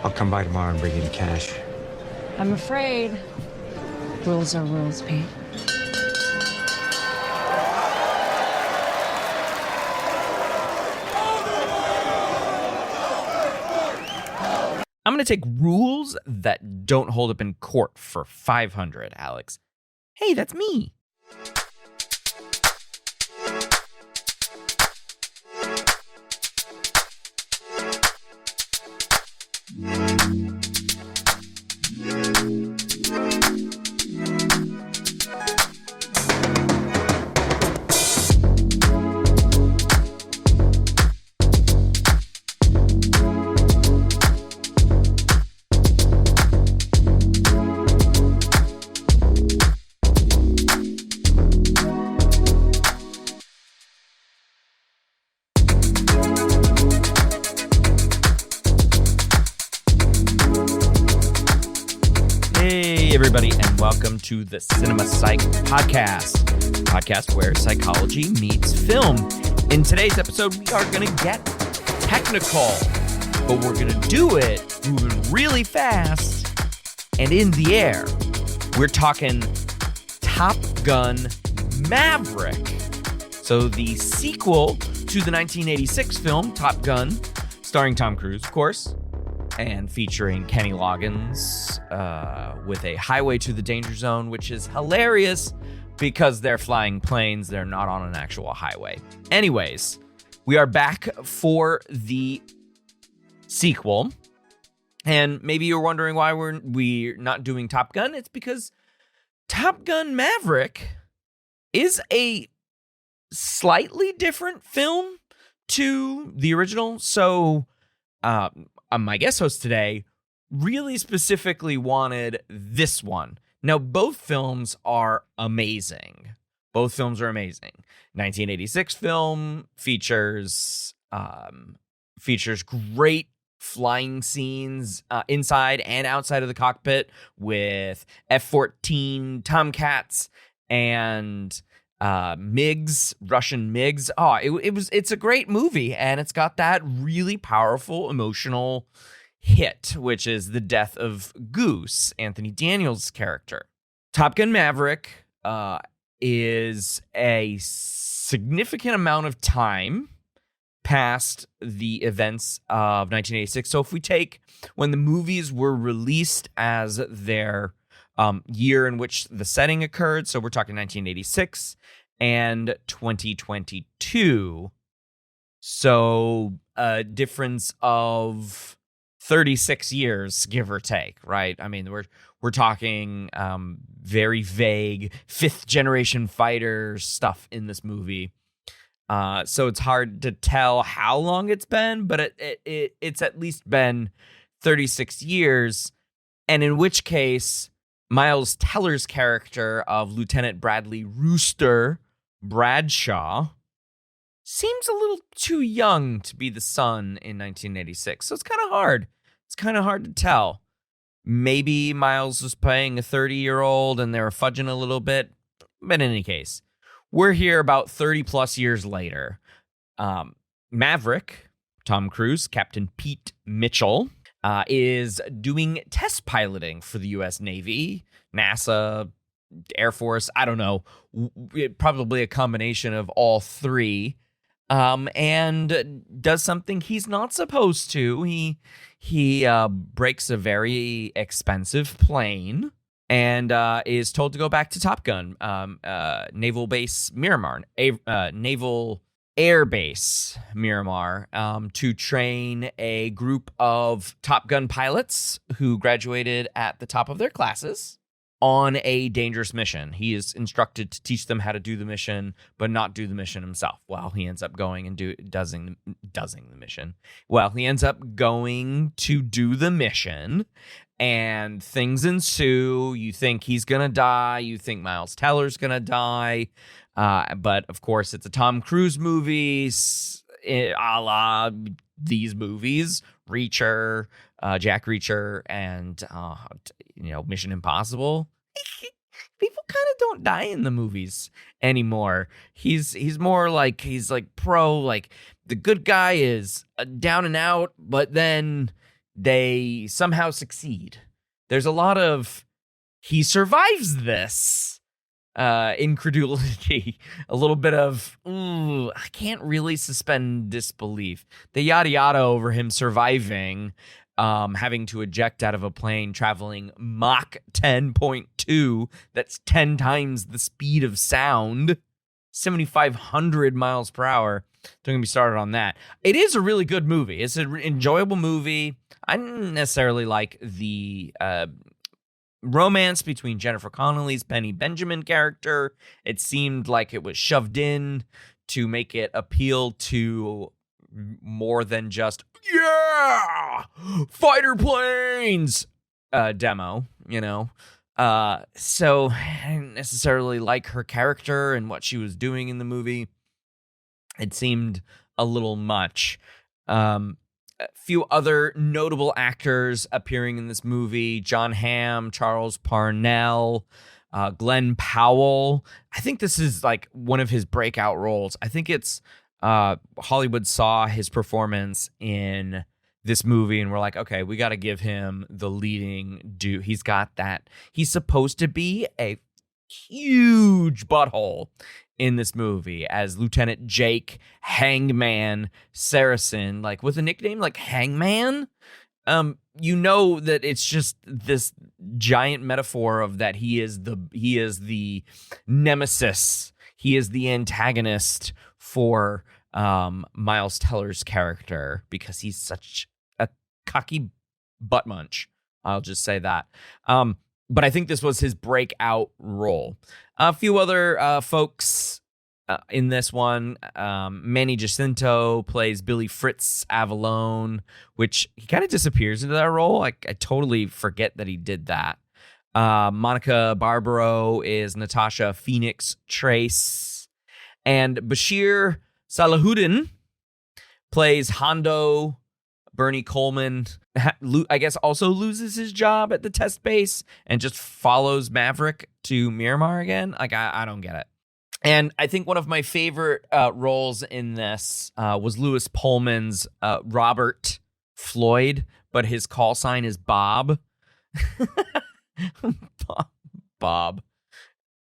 I'll come by tomorrow and bring you the cash. I'm afraid rules are rules, Pete. I'm going to take rules that don't hold up in court for 500, Alex. Hey, that's me. Everybody, and welcome to the Cinema Psych podcast where psychology meets film. In today's episode, we are going to get technical, but we're going to do it moving really fast and in the air. We're talking Top Gun Maverick. So the sequel to the 1986 film Top Gun, starring Tom Cruise, of course, and featuring Kenny Loggins with a highway to the danger zone, which is hilarious because they're flying planes. They're not on an actual highway. Anyways, we are back for the sequel. And maybe you're wondering why we're not doing Top Gun. It's because Top Gun Maverick is a slightly different film to the original. So, my guest host today really specifically wanted this one. Now, both films are amazing. 1986 film features great flying scenes inside and outside of the cockpit with F-14 Tomcats and MiGs, Russian MiGs. It's a great movie, and it's got that really powerful emotional hit, which is the death of Goose, Anthony Daniels' character. Top Gun Maverick is a significant amount of time past the events of 1986. So if we take when the movies were released as their year in which the setting occurred, so we're talking 1986 and 2022. So a difference of 36 years, give or take, right? I mean, we're talking very vague fifth generation fighter stuff in this movie. So it's hard to tell how long it's been, but it's at least been 36 years. And in which case, Miles Teller's character of Lieutenant Bradley Rooster Bradshaw seems a little too young to be the son in 1986. So it's kind of hard. It's kind of hard to tell. Maybe Miles was playing a 30-year-old and they were fudging a little bit. But in any case, we're here about 30 plus years later. Maverick, Tom Cruise, Captain Pete Mitchell, is doing test piloting for the U.S. Navy, NASA, Air Force. I don't know. Probably a combination of all three. And does something he's not supposed to. He breaks a very expensive plane and is told to go back to Top Gun, Naval Base Miramar, Naval Air Base Miramar, to train a group of Top Gun pilots who graduated at the top of their classes on a dangerous mission. He is instructed to teach them how to do the mission, but not do the mission himself. Well, he ends up going and doing the mission. Well, he ends up going to do the mission, and things ensue. You think he's going to die. You think Miles Teller's going to die. But, of course, it's a Tom Cruise movie, a la these movies, Reacher, Jack Reacher, and Mission Impossible. People kind of don't die in the movies anymore. He's more like pro, like the good guy is down and out, but then they somehow succeed. There's a lot of he survives this incredulity, a little bit of I can't really suspend disbelief. The yada yada over him surviving, having to eject out of a plane traveling Mach 10.2, that's 10 times the speed of sound, 7,500 miles per hour. Don't get me started on that. It is a really good movie. It's an enjoyable movie. I didn't necessarily like the romance between Jennifer Connelly's Penny Benjamin character. It seemed like it was shoved in to make it appeal to more than just fighter planes demo, so I didn't necessarily like her character and what she was doing in the movie. It seemed a little much. A few other notable actors appearing in this movie: John Hamm, Charles Parnell, Glenn Powell. I think this is like one of his breakout roles. I think it's Hollywood saw his performance in this movie and we're like, okay, we got to give him the leading due. He's got that. He's supposed to be a huge butthole in this movie as Lieutenant Jake Hangman Saracen, like with a nickname like Hangman. That it's just this giant metaphor of that he is the nemesis. He is the antagonist for Miles Teller's character because he's such a cocky butt munch. I'll just say that. But I think this was his breakout role. A few other folks in this one. Manny Jacinto plays Billy Fritz Avalone, which he kind of disappears into that role. I totally forget that he did that. Monica Barbaro is Natasha Phoenix Trace. And Bashir Salahuddin plays Hondo. Bernie Coleman, I guess, also loses his job at the test base and just follows Maverick to Miramar again. Like, I don't get it. And I think one of my favorite roles in this was Lewis Pullman's Robert Floyd, but his call sign is Bob. Bob.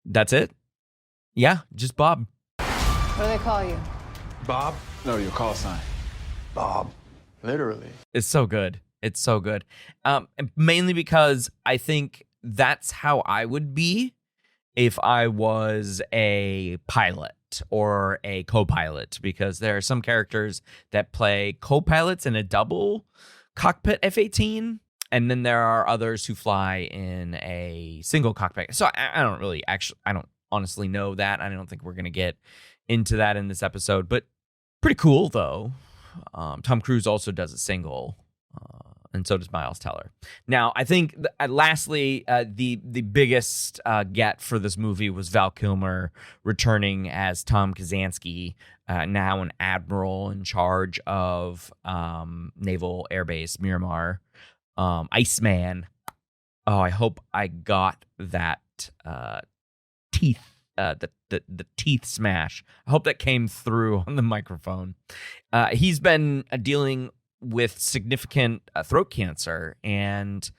That's it? Yeah, just Bob. What do they call you? Bob? No, your call sign. Bob. Literally. It's so good. It's so good. Mainly because I think that's how I would be if I was a pilot or a co-pilot, because there are some characters that play co-pilots in a double cockpit F-18, and then there are others who fly in a single cockpit. So I don't honestly know that. I don't think we're going to get into that in this episode, but pretty cool though. Tom Cruise also does a single, and so does Miles Teller. Now, I think, lastly, the biggest get for this movie was Val Kilmer returning as Tom Kazansky, now an admiral in charge of Naval Air Base Miramar. Iceman. Oh, I hope I got that teeth. The teeth smash. I hope that came through on the microphone. He's been dealing with significant throat cancer and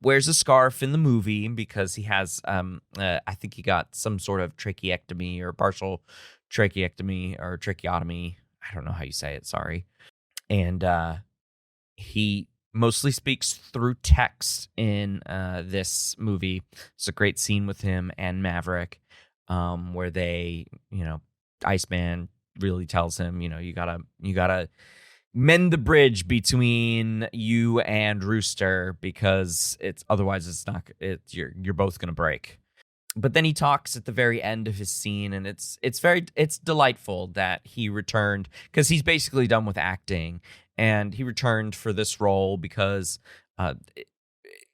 wears a scarf in the movie because he has, I think he got some sort of tracheectomy or partial tracheectomy or tracheotomy. I don't know how you say it. Sorry. And he mostly speaks through text in this movie. It's a great scene with him and Maverick. Where they, Iceman really tells him, you gotta mend the bridge between you and Rooster because you're both gonna break. But then he talks at the very end of his scene, and it's delightful that he returned because he's basically done with acting, and he returned for this role because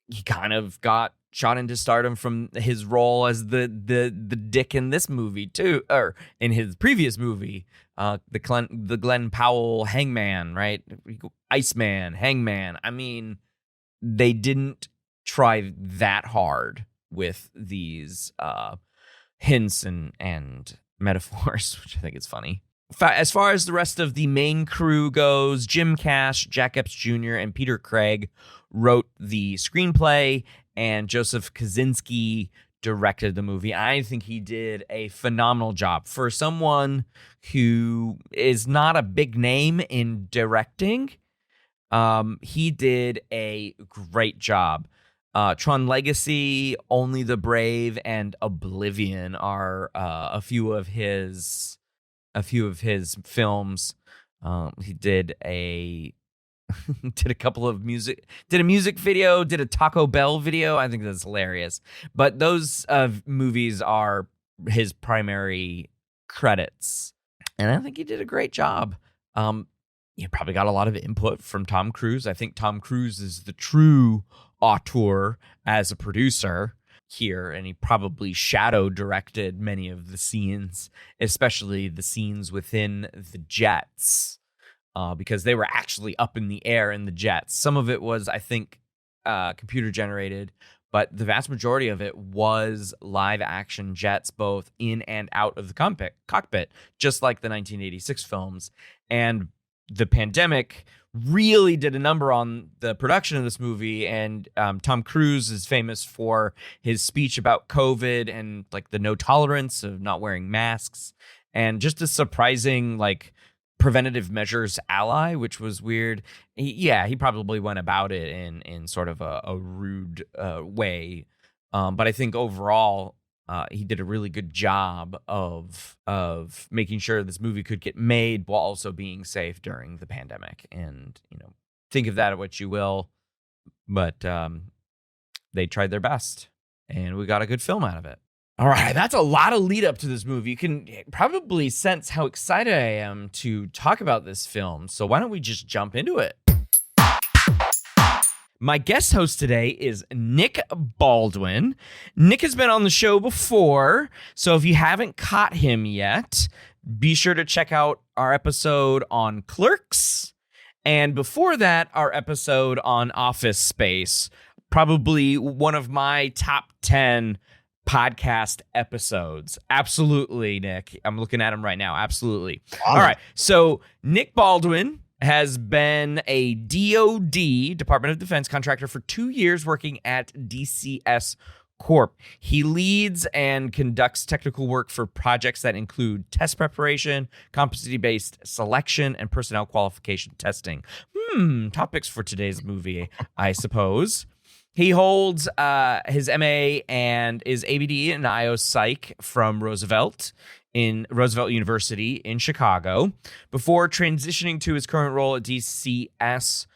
he kind of got shot into stardom from his role as the dick in this movie too, or in his previous movie, the Glenn Powell Hangman, right? Iceman, Hangman. I mean, they didn't try that hard with these hints and metaphors, which I think is funny. as far as the rest of the main crew goes, Jim Cash, Jack Epps Jr., and Peter Craig wrote the screenplay, and Joseph Kosinski directed the movie. I think he did a phenomenal job. For someone who is not a big name in directing, he did a great job. Tron Legacy, Only the Brave, and Oblivion are a few of his films. He did a couple of did a music video, did a Taco Bell video. I think that's hilarious. But those movies are his primary credits, and I think he did a great job. You probably got a lot of input from Tom Cruise. I think Tom Cruise is the true auteur as a producer here, and he probably shadow directed many of the scenes, especially the scenes within the jets, because they were actually up in the air in the jets. Some of it was, I think, computer generated, but the vast majority of it was live action jets, both in and out of the cockpit, just like the 1986 films. And the pandemic really did a number on the production of this movie, and Tom Cruise is famous for his speech about COVID and like the no tolerance of not wearing masks, and just a surprising like preventative measures ally, which was weird. He probably went about it in sort of a rude way, but I think overall he did a really good job of making sure this movie could get made while also being safe during the pandemic. And, think of that what you will, but they tried their best, and we got a good film out of it. All right, that's a lot of lead up to this movie. You can probably sense how excited I am to talk about this film. So why don't we just jump into it? My guest host today is Nick Baldwin. Nick has been on the show before, so if you haven't caught him yet, be sure to check out our episode on Clerks, and before that, our episode on Office Space, probably one of my top 10 podcast episodes. Absolutely, Nick. I'm looking at him right now. Absolutely. All right, so Nick Baldwin has been a DoD, Department of Defense contractor for 2 years working at DCS Corp. He leads and conducts technical work for projects that include test preparation, competency-based selection, and personnel qualification testing. Topics for today's movie, I suppose. He holds his MA and is ABD in IO Psych from Roosevelt University in Chicago, before transitioning to his current role at DCS,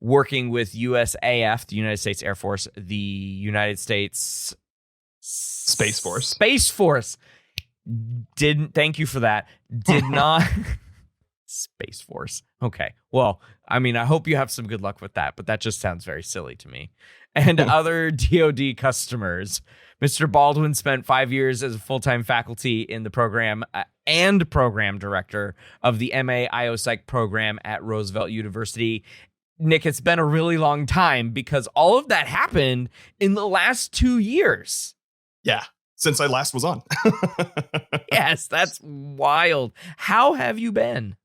working with USAF, the United States Air Force, the United States Space Force. Space Force. Thank you for that. Did not. Space Force. Okay. Well, I mean, I hope you have some good luck with that, but that just sounds very silly to me. And other DoD customers. Mr. Baldwin spent 5 years as a full-time faculty in the program and program director of the MA IO Psych program at Roosevelt University. Nick, it's been a really long time because all of that happened in the last 2 years. Yeah, since I last was on. Yes, that's wild. How have you been?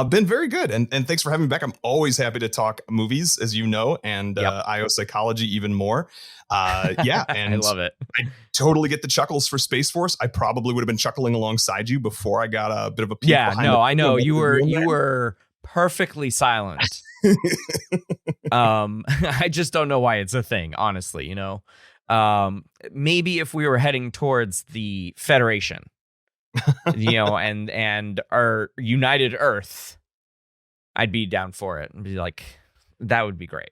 Been very good. And thanks for having me back. I'm always happy to talk movies, as you know, and IO psychology even more. Yeah. And I love it. I totally get the chuckles for Space Force. I probably would have been chuckling alongside you before I got a bit of a peek behind I know. You were perfectly silent. I just don't know why it's a thing, honestly, maybe if we were heading towards the Federation, and our United Earth, I'd be down for it and be like, that would be great.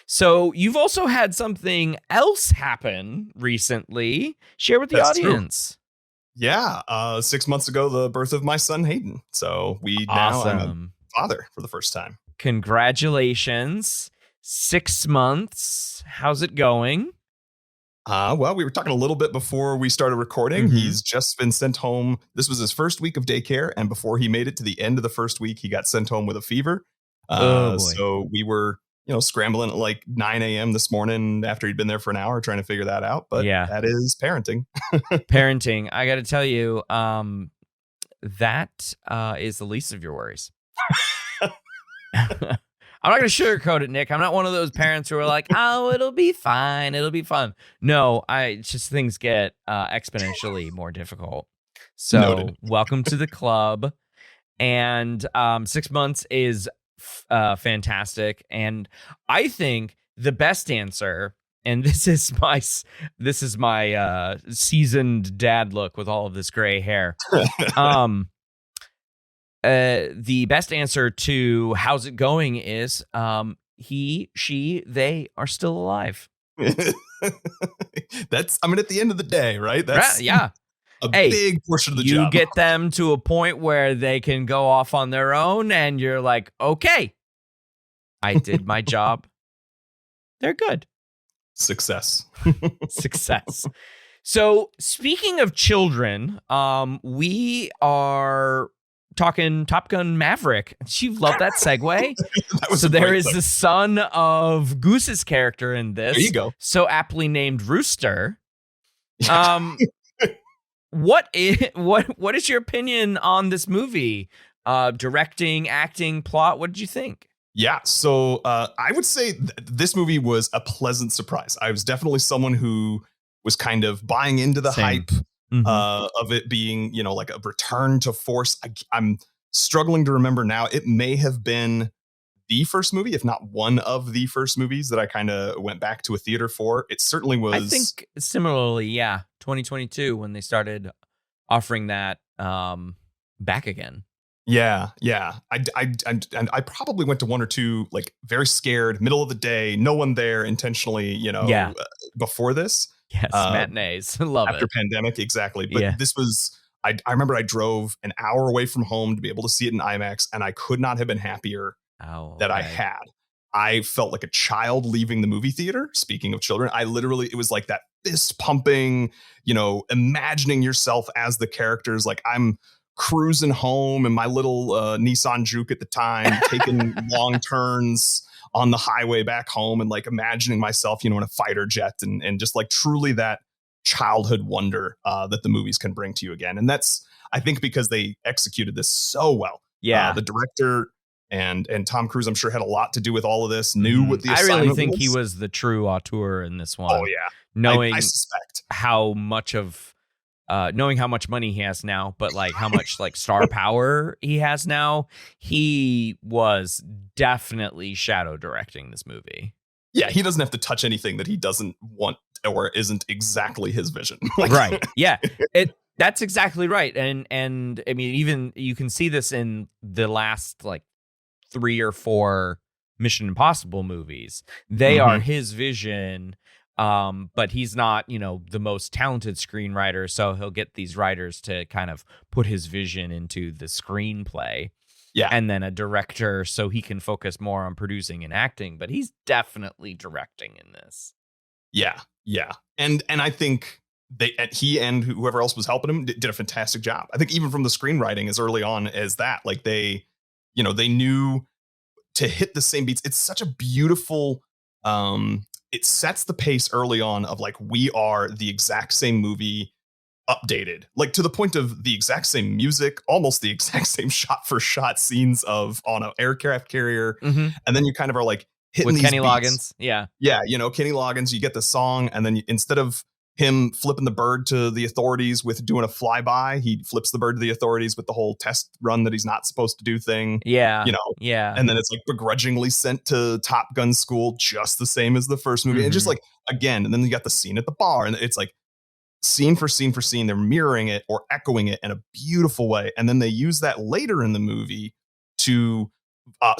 So you've also had something else happen recently. Share with the audience. True. Yeah. 6 months ago, the birth of my son, Hayden. So now I'm a father for the first time. Congratulations. 6 months. How's it going? Well, we were talking a little bit before we started recording. Mm-hmm. He's just been sent home. This was his first week of daycare. And before he made it to the end of the first week, he got sent home with a fever. So we were, scrambling at like 9 a.m. this morning after he'd been there for an hour trying to figure that out. But that is parenting. Parenting. I got to tell you, that is the least of your worries. I'm not going to sugarcoat it, Nick. I'm not one of those parents who are like, oh, it'll be fine. It'll be fun. No, it's just things get exponentially more difficult. So Noted. Welcome to the club. And 6 months is fantastic. And I think the best answer, and this is my seasoned dad look with all of this gray hair. The best answer to how's it going is he, she, they are still alive. That's, I mean, at the end of the day, right? That's yeah. a big portion of the job. You get them to a point where they can go off on their own and you're like, okay, I did my job. They're good. Success. Success. So speaking of children, we are talking Top Gun Maverick. You love that segue. So there is the son of Goose's character in this. There you go. So aptly named Rooster. What is your opinion on this movie? Directing, acting, plot. What did you think? Yeah, so I would say this movie was a pleasant surprise. I was definitely someone who was kind of buying into the hype of it being, like a return to force. I'm struggling to remember now. It may have been the first movie, if not one of the first movies that I kind of went back to a theater for. It certainly was. I think similarly, 2022 when they started offering that back again. Yeah. I probably went to one or two, like very scared, middle of the day, no one there intentionally, before this. Yes, matinees. Love after it. Pandemic, exactly. But this was, I remember I drove an hour away from home to be able to see it in IMAX, and I could not have been happier that I had. I felt like a child leaving the movie theater. Speaking of children, it was like that fist pumping, imagining yourself as the characters. Like I'm cruising home in my little Nissan Juke at the time, taking long turns on the highway back home and like imagining myself, in a fighter jet and just like truly that childhood wonder that the movies can bring to you again. And that's, I think, because they executed this so well. Yeah. The director and Tom Cruise, I'm sure, had a lot to do with all of this, knew what the assignment was. I really think he was the true auteur in this one. Oh, yeah. Knowing I suspect how much of knowing how much money he has now, but like how much like star power he has now, he was definitely shadow directing this movie. Yeah, he doesn't have to touch anything that he doesn't want or isn't exactly his vision. Right. Yeah. That's exactly right. And I mean, even you can see this in the last like 3 or 4 Mission Impossible movies. They are his vision. But he's not, the most talented screenwriter, so he'll get these writers to kind of put his vision into the screenplay. Yeah. And then a director so he can focus more on producing and acting, but he's definitely directing in this. Yeah. And I think he and whoever else was helping him did a fantastic job. I think even from the screenwriting as early on as that, like they knew to hit the same beats. It's such a beautiful it sets the pace early on of like, we are the exact same movie updated, like to the point of the exact same music, almost the exact same shot for shot scenes of on an aircraft carrier. And then you kind of are like hitting with these Kenny beats. Loggins. Yeah. Kenny Loggins, you get the song. And then instead of him flipping the bird to the authorities with doing a flyby, he flips the bird to the authorities with the whole test run that he's not supposed to do thing. Yeah. Yeah. And then it's like begrudgingly sent to Top Gun school, just the same as the first movie. And just like, again, and then you got the scene at the bar, and it's like scene for scene for scene, they're mirroring it or echoing it in a beautiful way. And then they use that later in the movie to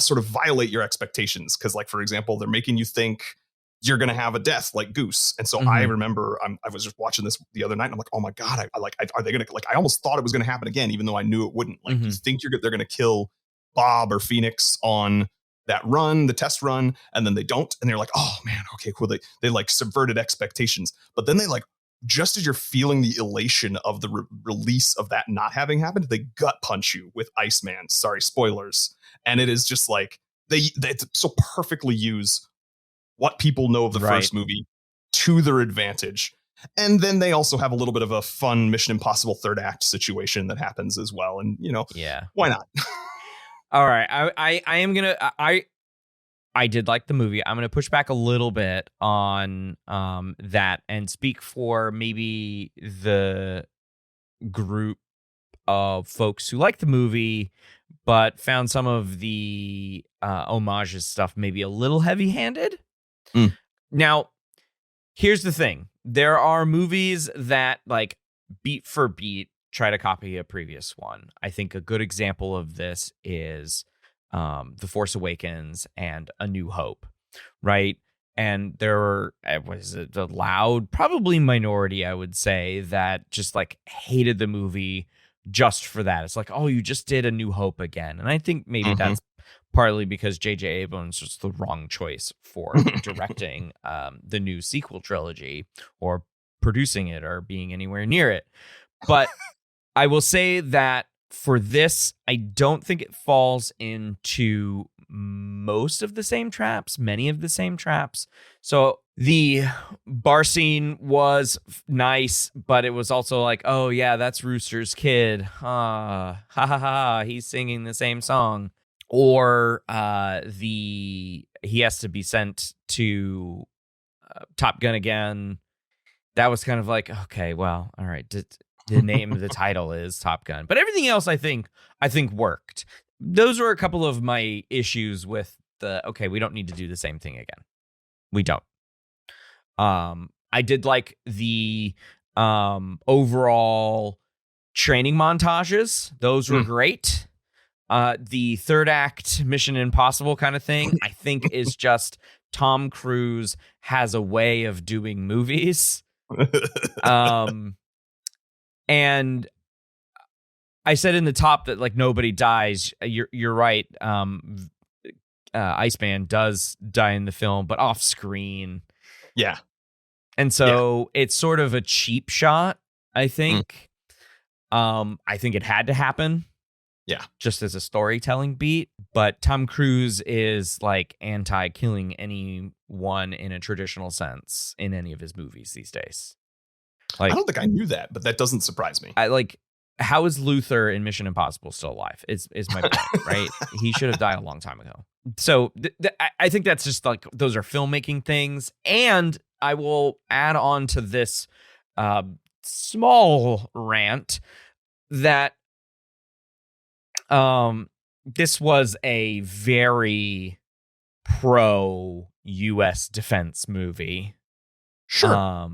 sort of violate your expectations. Cause like, for example, they're making you think you're going to have a death like Goose. And so I remember I was just watching this the other night and I'm like, oh my God, are they going to, like, I almost thought it was going to happen again, even though I knew it wouldn't. Like, you think they're going to kill Bob or Phoenix on that run, the test run, and then they don't. And they're like, oh man, okay, cool. They like subverted expectations, but then they like, just as you're feeling the elation of the release of that not having happened, they gut punch you with Iceman. Sorry, spoilers. And it is just like, they so perfectly use what people know of the first movie to their advantage. And then they also have a little bit of a fun Mission Impossible third act situation that happens as well. And, Yeah. why not? All right. I am going to, I did like the movie. I'm going to push back a little bit on that and speak for maybe the group of folks who liked the movie, but found some of the homages stuff maybe a little heavy-handed. Now, here's the thing. There are movies that, like, beat for beat, try to copy a previous one. I think a good example of this is The Force Awakens and A New Hope, right? And there was a loud, probably minority, I would say, that just, like, hated the movie just for that. It's like, oh, you just did A New Hope again. And I think maybe that's partly because J.J. Abrams was the wrong choice for directing the new sequel trilogy or producing it or being anywhere near it. But I will say that for this, I don't think it falls into most of the same traps, many of the same traps. So the bar scene was nice, but it was also like, oh yeah, that's Rooster's kid. Ha ha ha, he's singing the same song. Or he has to be sent to Top Gun again. That was kind of like, okay, well, all right. The name of the title is Top Gun, but everything else I think worked. Those were a couple of my issues with okay, we don't need to do the same thing again. We don't. I did like the overall training montages. Those were great. The third act Mission Impossible kind of thing, I think is just Tom Cruise has a way of doing movies. And I said in the top that, like, nobody dies. You're right. Iceman does die in the film, but off screen. Yeah. And so it's sort of a cheap shot, I think. I think it had to happen. Yeah. Just as a storytelling beat. But Tom Cruise is, like, anti-killing anyone in a traditional sense in any of his movies these days. Like, I don't think I knew that, but that doesn't surprise me. How is Luther in Mission Impossible still alive? Is my point, right? He should have died a long time ago. So I think that's just, like, those are filmmaking things. And I will add on to this small rant that this was a very pro U.S. defense movie. Sure.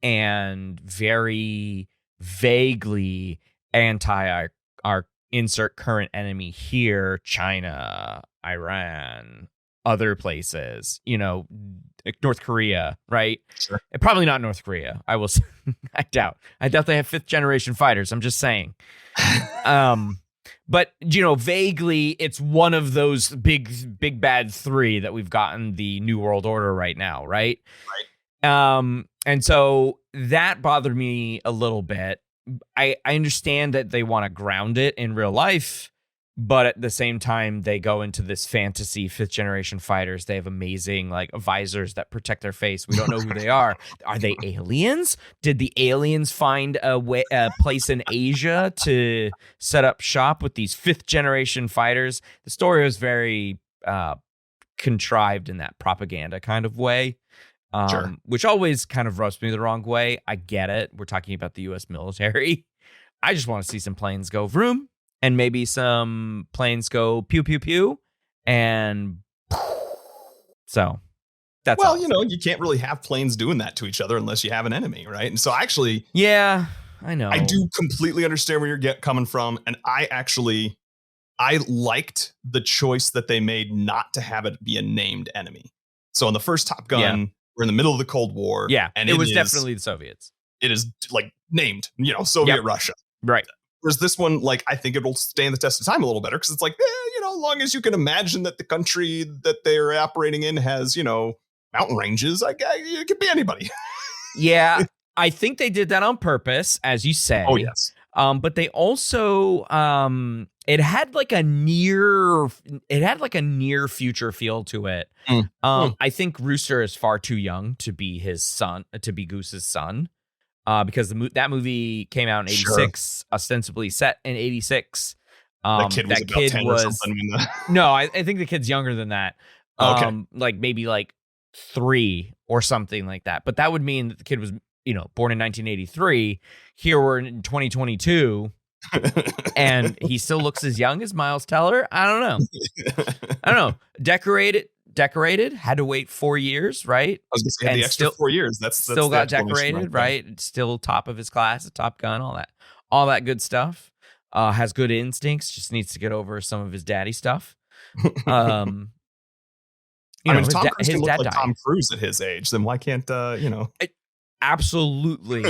And very vaguely anti our insert current enemy here, China, Iran, other places, like North Korea, right? Sure. Probably not North Korea. I will say, I doubt they have 5th generation fighters. I'm just saying. But, vaguely, it's one of those big bad 3 that we've gotten the New World Order right now, right? Right. And so that bothered me a little bit. I understand that they want to ground it in real life, but at the same time, they go into this fantasy 5th generation fighters. They have amazing, like, visors that protect their face. We don't know who they are. Are they aliens? Did the aliens find a place in Asia to set up shop with these 5th generation fighters? The story was very contrived in that propaganda kind of way. Sure. Which always kind of rubs me the wrong way. I get it. We're talking about the U.S. military. I just want to see some planes go vroom, and maybe some planes go pew, pew, pew, and so that's all. You can't really have planes doing that to each other unless you have an enemy, right? And so actually... Yeah, I know. I do completely understand where you're coming from, and I liked the choice that they made not to have it be a named enemy. So in the first Top Gun... We're in the middle of the Cold War. Yeah, and it was definitely the Soviets. It is, like, named, Soviet Russia. Right. Whereas this one, like, I think it'll stand the test of time a little better because it's like, as long as you can imagine that the country that they're operating in has, mountain ranges, it could be anybody. Yeah, I think they did that on purpose, as you say. Oh, yes. But they also it had like a near future feel to it. I think Rooster is far too young to be his son, to be Goose's son, because that movie came out in '86, ostensibly set in '86. That kid was about 10 or something. No, I think the kid's younger than that. Like maybe like 3 or something like that. But that would mean that the kid was, born in 1983. Here we're in 2022. And he still looks as young as Miles Teller. I don't know. Decorated. Had to wait 4 years, right? I was going to say, had the extra 4 years. That's still got decorated, right? Still top of his class at Top Gun, all that good stuff. Has good instincts. Just needs to get over some of his daddy stuff. Tom Cruise can look like Tom Cruise at his age. Then why can't Absolutely.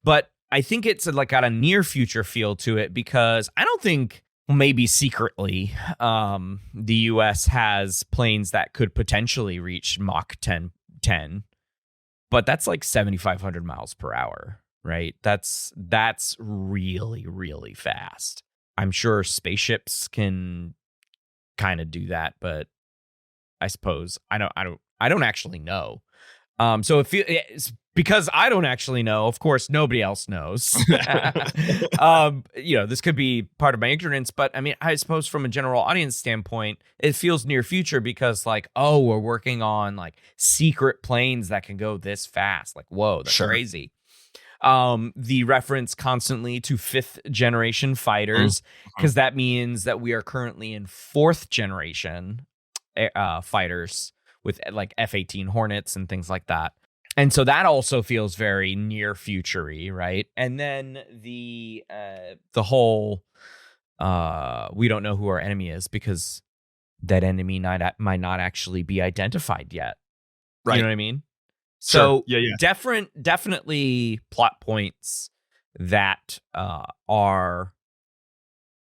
But I think it's like got a near future feel to it, because I don't think, maybe secretly, the U.S. has planes that could potentially reach Mach 10, but that's like 7,500 miles per hour, right? That's really, really fast. I'm sure spaceships can kind of do that, but I suppose I don't actually know. So it's because I don't actually know, of course, nobody else knows. This could be part of my ignorance, but I mean, I suppose from a general audience standpoint, it feels near future because like, oh, we're working on like secret planes that can go this fast. Like, whoa, that's crazy. The reference constantly to 5th generation fighters, because that means that we are currently in 4th generation fighters with like F-18 Hornets and things like that. And so that also feels very near future-y, right? And then the whole we don't know who our enemy is because that enemy might not actually be identified yet. Right. You know what I mean? So definitely plot points that are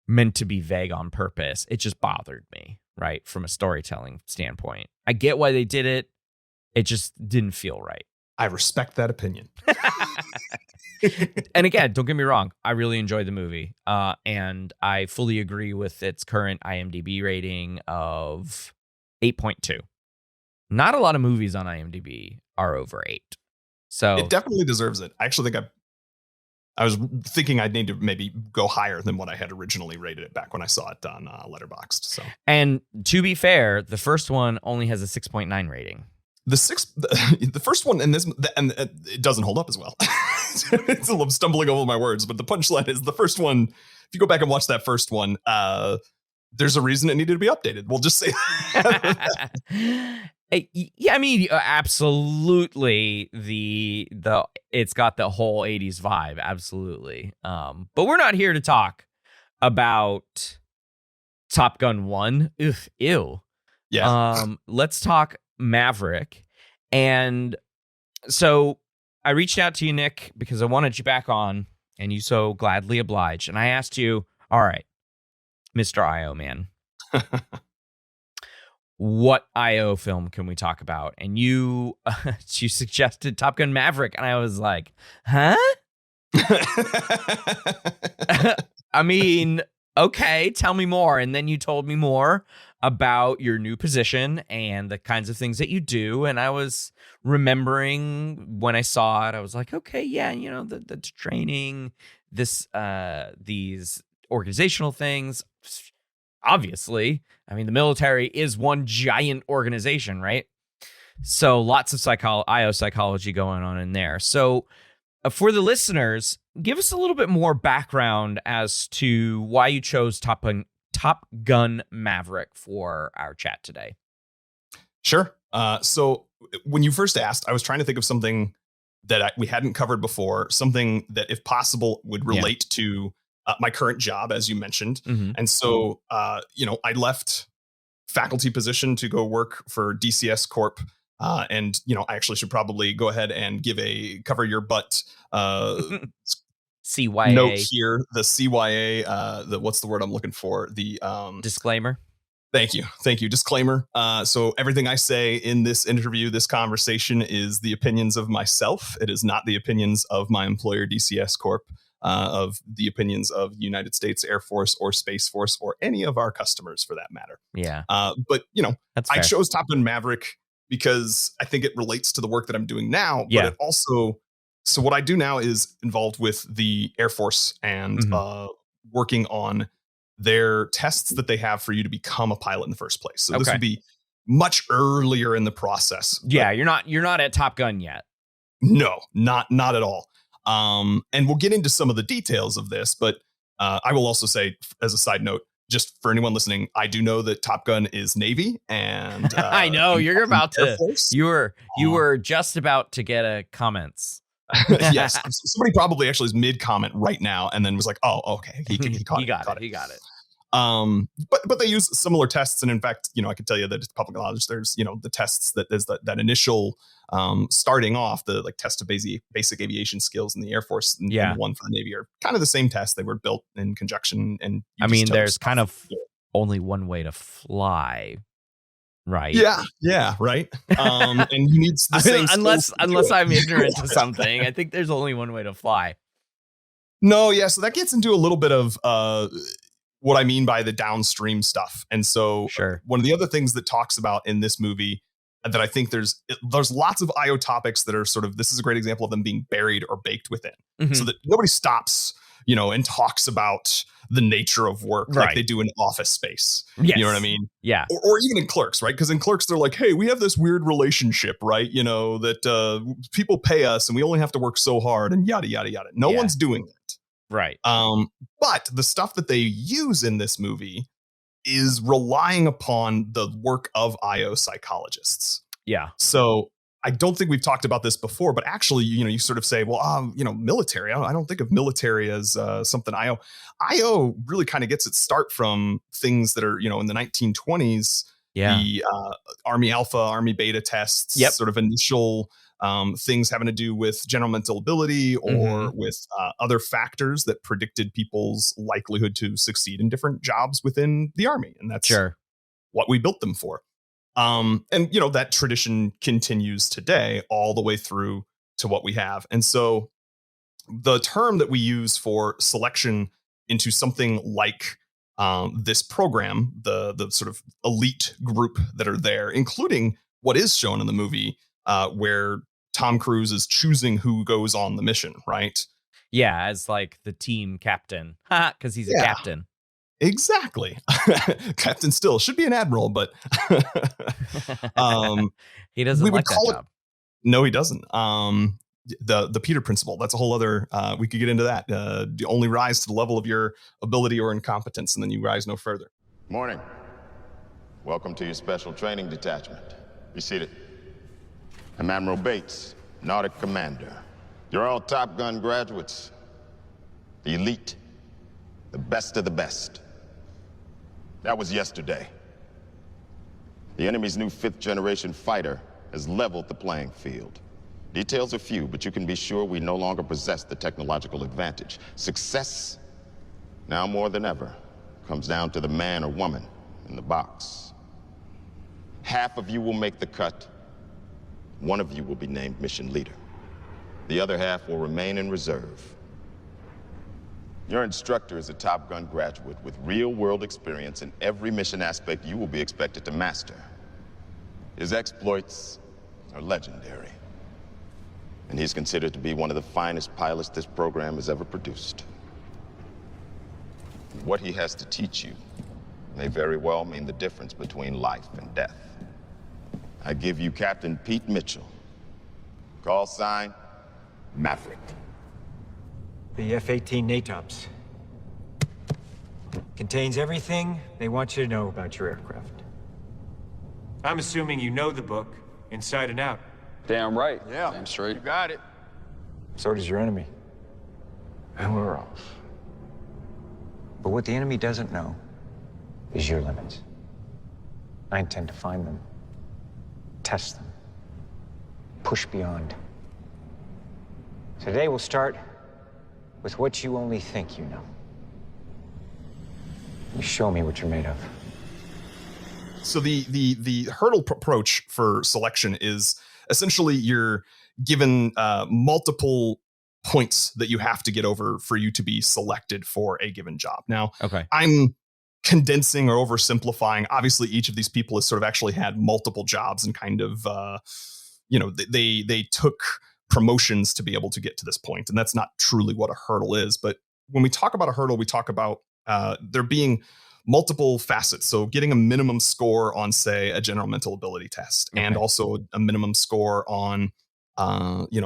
meant to be vague on purpose. It just bothered me, right? From a storytelling standpoint. I get why they did it. It just didn't feel right. I respect that opinion. And again, don't get me wrong. I really enjoyed the movie. And I fully agree with its current IMDb rating of 8.2. Not a lot of movies on IMDb are over 8. So it definitely deserves it. I actually think I was thinking I'd need to maybe go higher than what I had originally rated it back when I saw it on Letterboxd. So, and to be fair, the first one only has a 6.9 rating. The first one and it doesn't hold up as well. I'm stumbling over my words, but the punchline is the first one. If you go back and watch that first one, there's a reason it needed to be updated. We'll just say that. Yeah, I mean, absolutely. It's got the whole 80s vibe. Absolutely. But we're not here to talk about Top Gun 1. Ugh, ew. Yeah. Let's talk Maverick. And so I reached out to you, Nick, because I wanted you back on, and you so gladly obliged. And I asked you, all right, Mr. I.O. man, what I.O. film can we talk about? And you suggested Top Gun Maverick, and I was like, huh? I mean, okay, tell me more. And then you told me more about your new position and the kinds of things that you do. And I was remembering when I saw it, I was like, okay, yeah, the training, these organizational things. Obviously, I mean, the military is one giant organization, right? So lots of IO psychology going on in there. So for the listeners, give us a little bit more background as to why you chose Top Gun Maverick for our chat today. Sure. So when you first asked, I was trying to think of something that we hadn't covered before, something that, if possible, would relate to my current job, as you mentioned. Mm-hmm. And so, I left faculty position to go work for DCS Corp. And I actually should probably go ahead and give a cover your butt CYA note here. The CYA, what's the word I'm looking for? The disclaimer. Thank you. Disclaimer. So everything I say in this interview, this conversation, is the opinions of myself. It is not the opinions of my employer, DCS Corp. of the opinions of the United States Air Force or Space Force or any of our customers for that matter. Yeah. But, That's I fair. chose Top Gun Maverick because I think it relates to the work that I'm doing now. Yeah. But it also, so what I do now is involved with the Air Force and working on their tests that they have for you to become a pilot in the first place. So this would be much earlier in the process. Yeah, you're not at Top Gun yet. No, not at all. And we'll get into some of the details of this, but I will also say, as a side note, just for anyone listening, I do know that Top Gun is Navy, and I know you're about Air to. Force. You were just about to get a comments. Yes, somebody probably actually is mid comment right now, and then was like, "Oh, okay, he got it. He got it. But they use similar tests, and in fact, I can tell you that it's public knowledge. There's the tests that there's that initial starting off, the like test of basic aviation skills in the Air Force, and the one for the Navy are kind of the same tests. They were built in conjunction, and I mean, there's kind of only one way to fly, right? Yeah, right. And you need the same unless I'm ignorant to something. I think there's only one way to fly. No, yeah. So that gets into a little bit of what I mean by the downstream stuff. And so one of the other things that talks about in this movie that I think there's lots of IO topics that are sort of, this is a great example of them being buried or baked within, so that nobody stops, and talks about the nature of work like they do in Office Space. Yes. You know what I mean? Yeah. Or even in Clerks, right? Because in Clerks, they're like, hey, we have this weird relationship, right? That people pay us and we only have to work so hard and yada, yada, yada. No one's doing that. Right. But the stuff that they use in this movie is relying upon the work of IO psychologists. Yeah. So I don't think we've talked about this before, but actually, you sort of say, well, military. I don't think of military as something IO. IO really kind of gets its start from things that are, in the 1920s. Yeah. The Army Alpha, Army Beta tests, sort of initial things having to do with general mental ability or with other factors that predicted people's likelihood to succeed in different jobs within the Army. And that's what we built them for. And, that tradition continues today all the way through to what we have. And so the term that we use for selection into something like this program, the sort of elite group that are there, including what is shown in the movie, where Tom Cruise is choosing who goes on the mission, right? Yeah, as like the team captain, because he's a captain. Exactly. Captain still should be an admiral, but he doesn't like that job. No, he doesn't. The Peter principle. That's a whole other. We could get into that. You only rise to the level of your ability or incompetence, and then you rise no further. Morning. Welcome to your special training detachment. Be seated. I'm Admiral Bates, Nautic Commander. You're all Top Gun graduates. The elite. The best of the best. That was yesterday. The enemy's new 5th-generation fighter has leveled the playing field. Details are few, but you can be sure we no longer possess the technological advantage. Success, now more than ever, comes down to the man or woman in the box. Half of you will make the cut. One of you will be named mission leader. The other half will remain in reserve. Your instructor is a Top Gun graduate with real-world experience in every mission aspect you will be expected to master. His exploits are legendary, and he's considered to be one of the finest pilots this program has ever produced. What he has to teach you may very well mean the difference between life and death. I give you Captain Pete Mitchell. Call sign, Maverick. The F-18 NATOPS contains everything they want you to know about your aircraft. I'm assuming you know the book inside and out. Damn right. Yeah. Damn straight. You got it. So does your enemy. And we're off. But what the enemy doesn't know is your limits. I intend to find them, test them, push beyond. Today we'll start with what you only think you know. You show me what you're made of. So the hurdle approach for selection is essentially you're given multiple points that you have to get over for you to be selected for a given job. Now, Okay. I'm condensing or oversimplifying. Obviously, each of these people has sort of actually had multiple jobs and kind of, they took promotions to be able to get to this point. And that's not truly what a hurdle is. But when we talk about a hurdle, we talk about there being multiple facets. So getting a minimum score on, say, a general mental ability test, and also a minimum score on,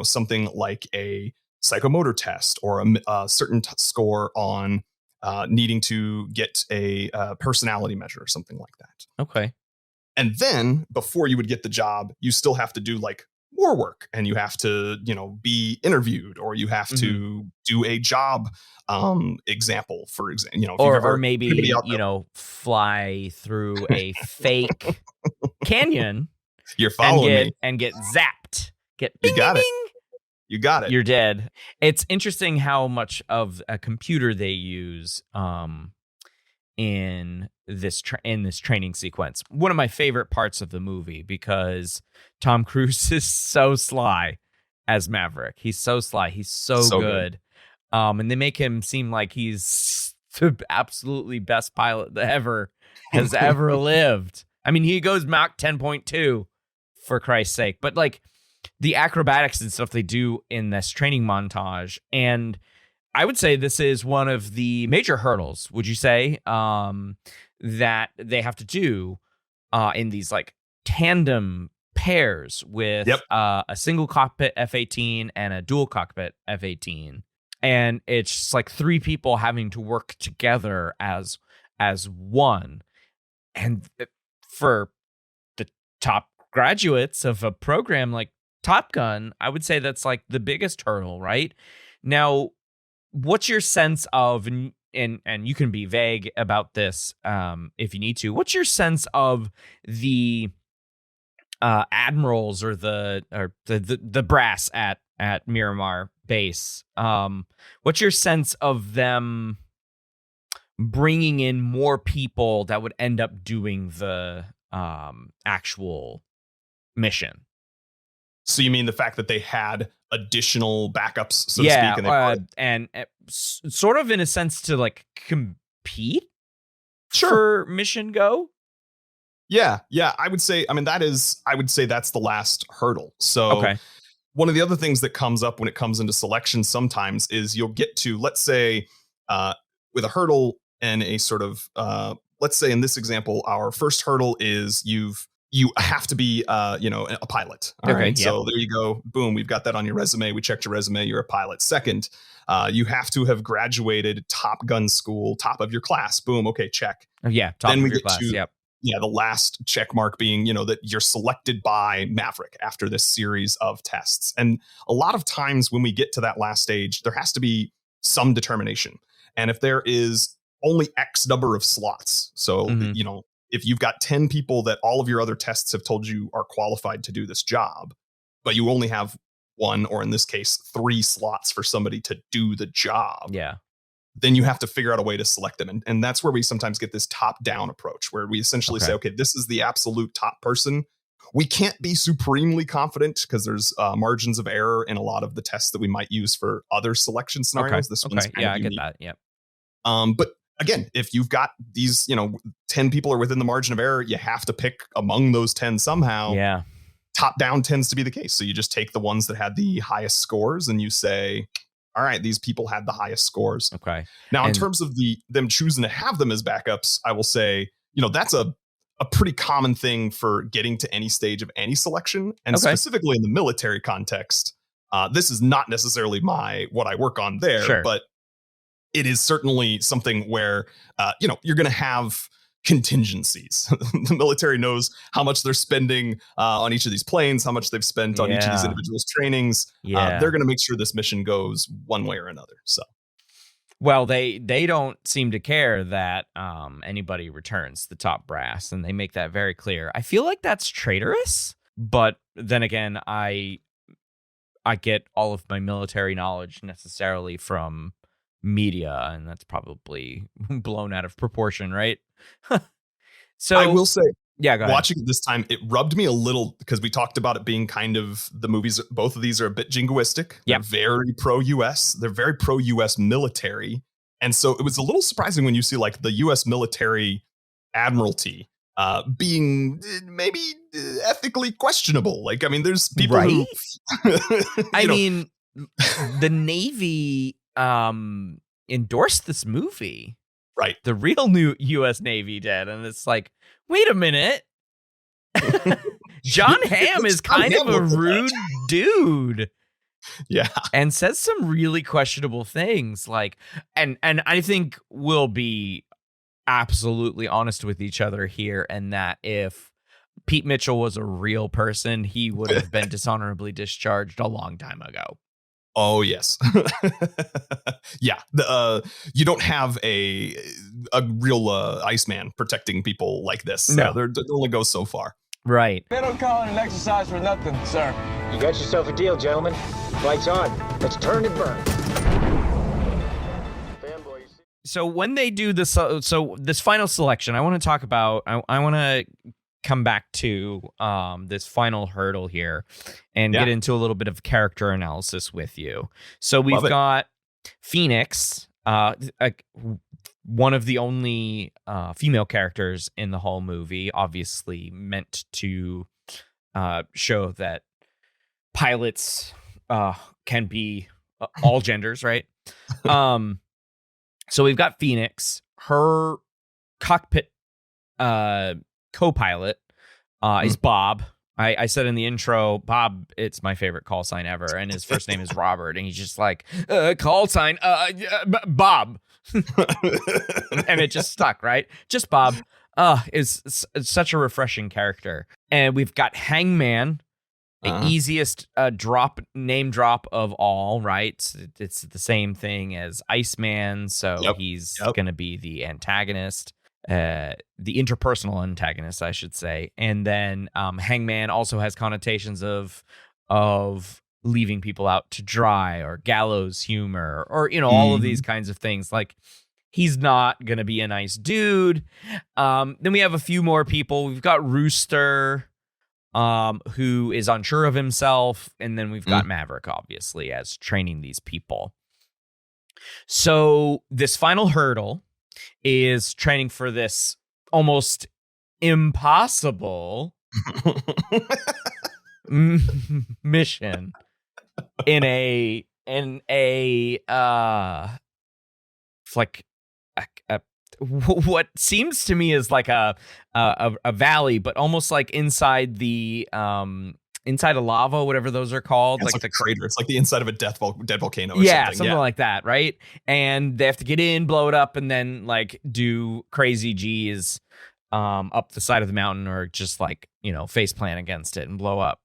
something like a psychomotor test, or a certain score on needing to get a personality measure or something like that. Okay. And then before you would get the job, you still have to do like more work, and you have to, be interviewed, or you have to do a job example, for example, or maybe, fly through a fake canyon. You're following me. And get zapped. You got it. You got it. You're dead. It's interesting how much of a computer they use in this training sequence. One of my favorite parts of the movie, because Tom Cruise is so sly as Maverick. He's so sly. He's so good. And they make him seem like he's the absolutely best pilot that has ever lived. I mean, he goes Mach 10.2 for Christ's sake. But like the acrobatics and stuff they do in this training montage, and I would say this is one of the major hurdles, would you say, that they have to do in these like tandem pairs with a single cockpit F-18 and a dual cockpit F-18. And it's just like three people having to work together as one. And for the top graduates of a program like Top Gun, I would say that's like the biggest hurdle, right? Now, what's your sense of, and you can be vague about this if you need to, what's your sense of the admirals or the brass at Miramar base? What's your sense of them bringing in more people that would end up doing the actual mission? So you mean the fact that they had additional backups, so to speak? And sort of in a sense to like compete for Mission Go? Yeah. I would say that's the last hurdle. So one of the other things that comes up when it comes into selection sometimes is you'll get to, let's say, with a hurdle and a sort of, let's say in this example, our first hurdle is you have to be, a pilot. All right. So there you go. Boom. We've got that on your resume. We checked your resume. You're a pilot. Second, you have to have graduated Top Gun school, top of your class. Boom. Okay. Check. Top of your class. The last check mark being, that you're selected by Maverick after this series of tests. And a lot of times when we get to that last stage, there has to be some determination. And if there is only X number of slots, so, if you've got 10 people that all of your other tests have told you are qualified to do this job, but you only have one, or in this case, 3 slots for somebody to do the job. Then you have to figure out a way to select them. And that's where we sometimes get this top-down approach, where we essentially say, okay, this is the absolute top person. We can't be supremely confident because there's margins of error in a lot of the tests that we might use for other selection scenarios. This one's kind of unique. I get that. But again, if you've got these, 10 people are within the margin of error, you have to pick among those 10 somehow. Top down tends to be the case. So you just take the ones that had the highest scores and you say, all right, these people had the highest scores. Now, in terms of them choosing to have them as backups, I will say, that's a pretty common thing for getting to any stage of any selection. And specifically in the military context, this is not necessarily what I work on there, but it is certainly something where, you're going to have contingencies. The military knows how much they're spending on each of these planes, how much they've spent on each of these individuals' trainings. They're going to make sure this mission goes one way or another. So, well, they don't seem to care that anybody returns the top brass, and they make that very clear. I feel like that's traitorous, but then again, I get all of my military knowledge necessarily from media, and that's probably blown out of proportion, right? So I will say, Yeah, go ahead. Watching it this time, it rubbed me a little because we talked about it being kind of the movies. Both of these are a bit jingoistic. They're very pro-US. They're very pro-US military. And so it was a little surprising when you see like the US military admiralty being maybe ethically questionable. Like, I mean, there's people who, I mean, the Navy endorsed this movie. Right. The real new US Navy did. And it's like, wait a minute. John Hamm is kind of a rude dude. Yeah. And says some really questionable things. Like, and I think we'll be absolutely honest with each other here, and that if Pete Mitchell was a real person, he would have been dishonorably discharged a long time ago. Oh, yes. Yeah. You don't have a real Iceman protecting people like this. No. It only goes so far. Right. They don't call it an exercise for nothing, sir. You got yourself a deal, gentlemen. Flight's on. Let's turn and burn. So when they do this, so this final selection, I want to talk about, I want to come back to this final hurdle here and get into a little bit of character analysis with you. So we've got Phoenix, one of the only female characters in the whole movie, obviously meant to show that pilots can be all genders, right? So we've got Phoenix, her cockpit co-pilot is Bob. I said in the intro, Bob, it's my favorite call sign ever, and his first name is Robert, and he's just like, call sign, Bob. And it just stuck, right? Just Bob is such a refreshing character. And we've got Hangman, the easiest name drop of all, right? It's the same thing as Iceman, so he's going to be the antagonist. The interpersonal antagonist, I should say. And then Hangman also has connotations of leaving people out to dry, or gallows humor, or all of these kinds of things. Like, he's not gonna be a nice dude. Then we have a few more people. We've got Rooster, who is unsure of himself, and then we've got Maverick, obviously, as training these people. So this final hurdle is training for this almost impossible mission in a like what seems to me is like a valley, but almost like inside the inside of lava, whatever those are called. It's like the crater. It's like the inside of a dead volcano or something like that, right? And they have to get in, blow it up, and then like do crazy G's up the side of the mountain, or just like, face plant against it and blow up.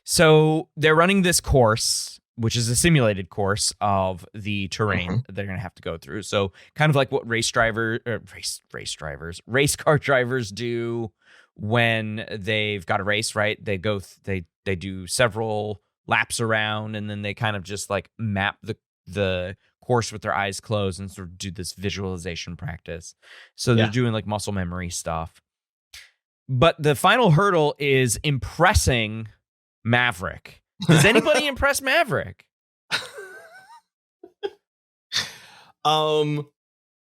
So they're running this course, which is a simulated course of the terrain that they're going to have to go through. So kind of like what race car drivers do when they've got a race, right? They go, they do several laps around, and then they kind of just like map the course with their eyes closed and sort of do this visualization practice. So they're doing like muscle memory stuff. But the final hurdle is impressing Maverick. Does anybody impress Maverick?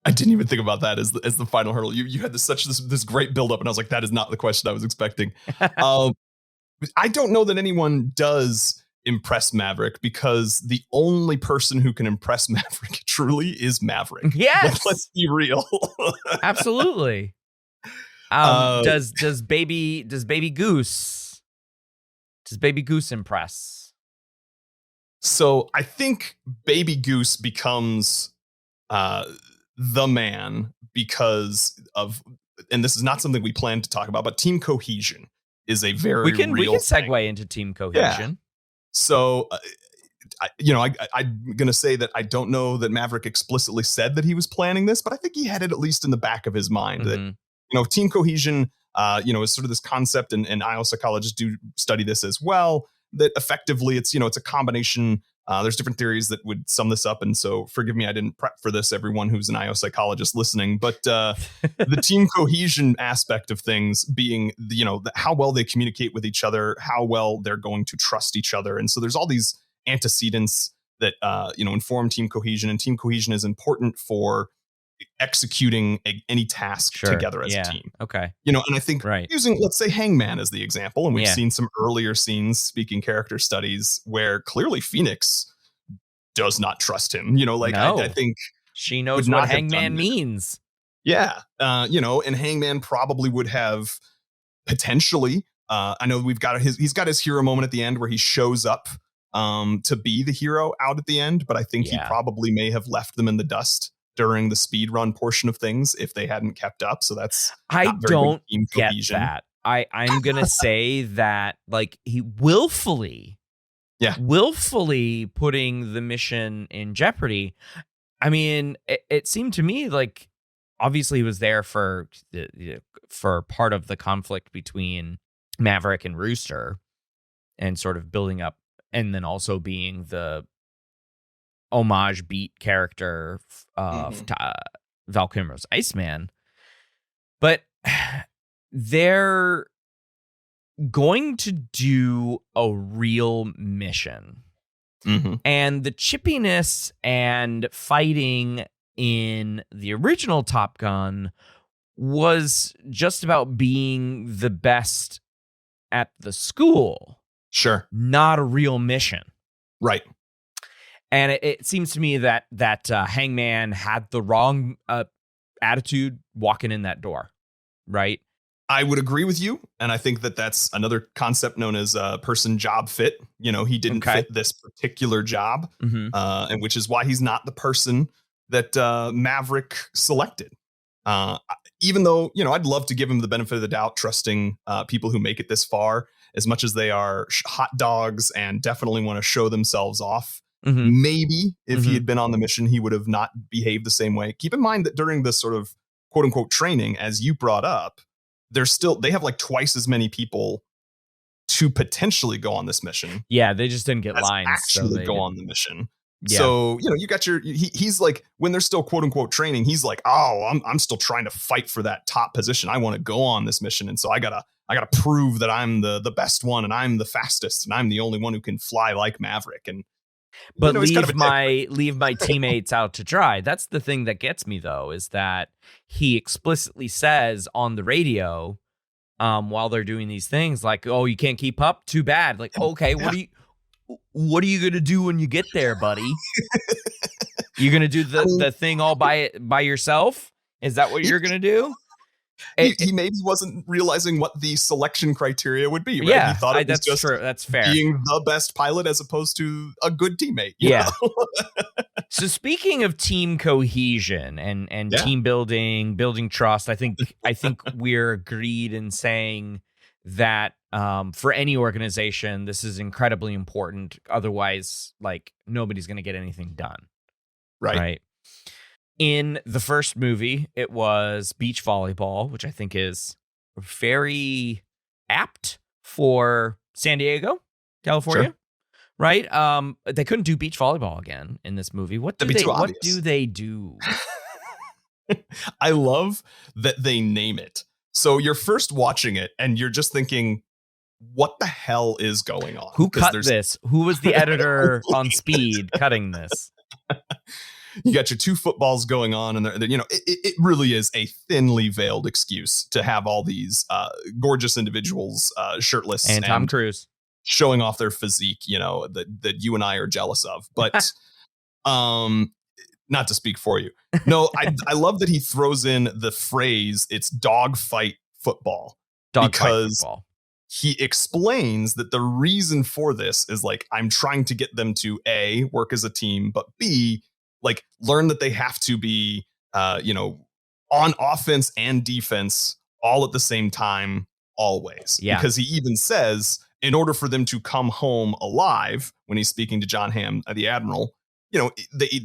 I didn't even think about that as the final hurdle. You had this great buildup, and I was like, that is not the question I was expecting. I don't know that anyone does impress Maverick, because the only person who can impress Maverick truly is Maverick. Yes, let's be real. Absolutely. Does baby Goose impress? So I think Baby Goose becomes the man because of, and this is not something we plan to talk about, but team cohesion is a very we can segue thing. Into team cohesion. Yeah. So I'm gonna say that I don't know that Maverick explicitly said that he was planning this, but I think he had it at least in the back of his mind that team cohesion is sort of this concept, and IO psychologists do study this as well, that effectively it's a combination There's different theories that would sum this up. And so forgive me, I didn't prep for this, everyone who's an IO psychologist listening, but the team cohesion aspect of things being, how well they communicate with each other, how well they're going to trust each other. And so there's all these antecedents that, inform team cohesion, and team cohesion is important for executing any task together as a team. Okay. And I think using, let's say, Hangman as the example, and we've seen some earlier scenes, speaking character studies, where clearly Phoenix does not trust him. I think she knows what Hangman means. Yeah. And Hangman probably would have potentially, I know he's got his hero moment at the end where he shows up to be the hero out at the end, but I think he probably may have left them in the dust during the speed run portion of things if they hadn't kept up. So that's I don't get that. I'm gonna say that he willfully putting the mission in jeopardy. I mean, it seemed to me like obviously he was there for part of the conflict between Maverick and Rooster and sort of building up, and then also being the homage beat character of Val Kilmer's Iceman. But they're going to do a real mission. And the chippiness and fighting in the original Top Gun was just about being the best at the school. Sure. Not a real mission. Right. And it seems to me that Hangman had the wrong attitude walking in that door, right? I would agree with you. And I think that that's another concept known as person job fit. He didn't fit this particular job, and which is why he's not the person that Maverick selected. Even though, I'd love to give him the benefit of the doubt, trusting people who make it this far, as much as they are hot dogs and definitely want to show themselves off. Maybe if he had been on the mission, he would have not behaved the same way. Keep in mind that during this sort of quote unquote training, as you brought up, they have like twice as many people to potentially go on this mission. Yeah, they just didn't get lines. Actually go on the mission. Yeah. So, you got he's like, when they're still quote unquote training, he's like, oh, I'm still trying to fight for that top position. I want to go on this mission. And so I gotta prove that I'm the best one, and I'm the fastest, and I'm the only one who can fly like Maverick. But leave my teammates out to dry. That's the thing that gets me, though, is that he explicitly says on the radio, while they're doing these things, like, "Oh, you can't keep up? Too bad." Like, okay, what are you gonna do when you get there, buddy? You gonna do the thing all by yourself? Is that what you're gonna do? He maybe wasn't realizing what the selection criteria would be. Right? Yeah, he thought it was just true. That's fair. Being the best pilot as opposed to a good teammate. Yeah. So speaking of team cohesion and team building trust, I think we're agreed in saying that for any organization, this is incredibly important. Otherwise, nobody's going to get anything done. Right. In the first movie, it was beach volleyball, which I think is very apt for San Diego, California. Sure. Right? They couldn't do beach volleyball again in this movie. What do they do? I love that they name it. So you're first watching it and you're just thinking, what the hell is going on? Who cut this? Who was the editor on Speed cutting this? You got your two footballs going on, and it really is a thinly veiled excuse to have all these gorgeous individuals shirtless and Tom Cruise showing off their physique, that you and I are jealous of. But not to speak for you. No, I love that he throws in the phrase, it's dogfight football. Football. He explains that the reason for this is I'm trying to get them to A, work as a team, but B, learn that they have to be, on offense and defense all at the same time, always. Yeah. Because he even says, in order for them to come home alive, when he's speaking to John Hamm, the Admiral,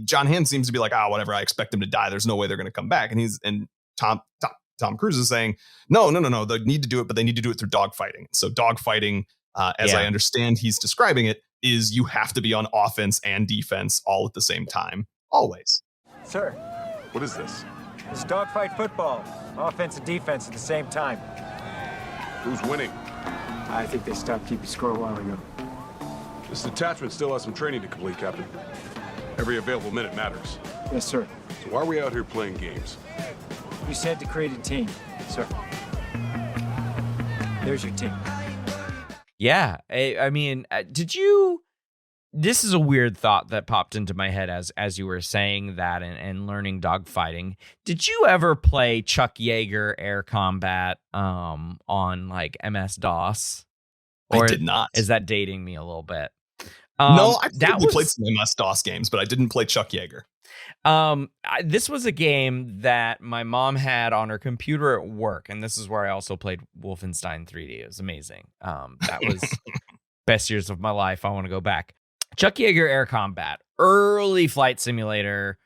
John Hamm seems to be like, whatever, I expect them to die. There's no way they're going to come back. And Tom Cruise is saying, no, they need to do it, but they need to do it through dogfighting. So dogfighting, as I understand he's describing it, is you have to be on offense and defense all at the same time. Always. Sir, What is this? it's dogfight football. Offense and defense at the same time. Who's winning? I think they stopped keeping score a while ago. This detachment still has some training to complete, Captain. Every available minute matters. Yes, sir. So why are we out here playing games? You said to create a team, sir. There's your team. Yeah, I mean, did you? This is a weird thought that popped into my head as you were saying that and learning dogfighting. Did you ever play Chuck Yeager Air Combat on like MS-DOS? Or I did not. Is that dating me a little bit? No, I probably played some MS-DOS games, but I didn't play Chuck Yeager. This was a game that my mom had on her computer at work, and this is where I also played Wolfenstein 3D. It was amazing. That was best years of my life. I want to go back. Chuck Yeager Air Combat, early flight simulator,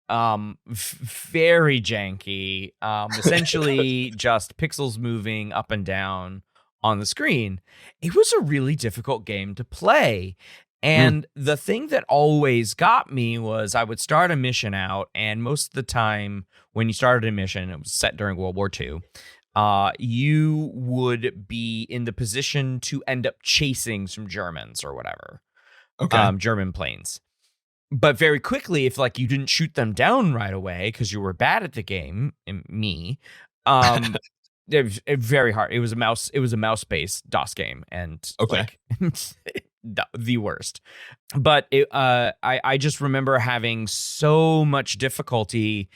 very janky, essentially just pixels moving up and down on the screen. It was a really difficult game to play. And the thing that always got me was I would start a mission out, and most of the time when you started a mission, it was set during World War II, you would be in the position to end up chasing some Germans or whatever. Okay. German planes. But very quickly, if like you didn't shoot them down right away because you were bad at the game, it was very hard. It was a mouse-based DOS game, and like the worst. But I just remember having so much difficulty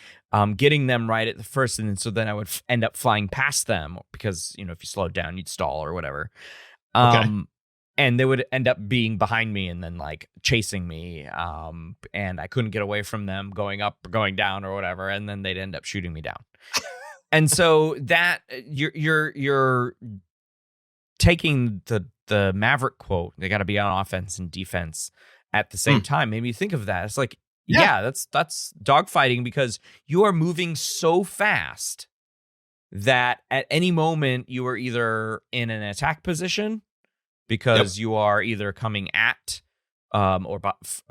getting them right at the first, and so then I would end up flying past them because if you slowed down, you'd stall or whatever. And they would end up being behind me and then like chasing me, and I couldn't get away from them going up or going down or whatever, and then they'd end up shooting me down. And so that you're taking the Maverick quote, they got to be on offense and defense at the same time, made me think of that. It's like, that's dogfighting, because you are moving so fast that at any moment you are either in an attack position because you are either coming at or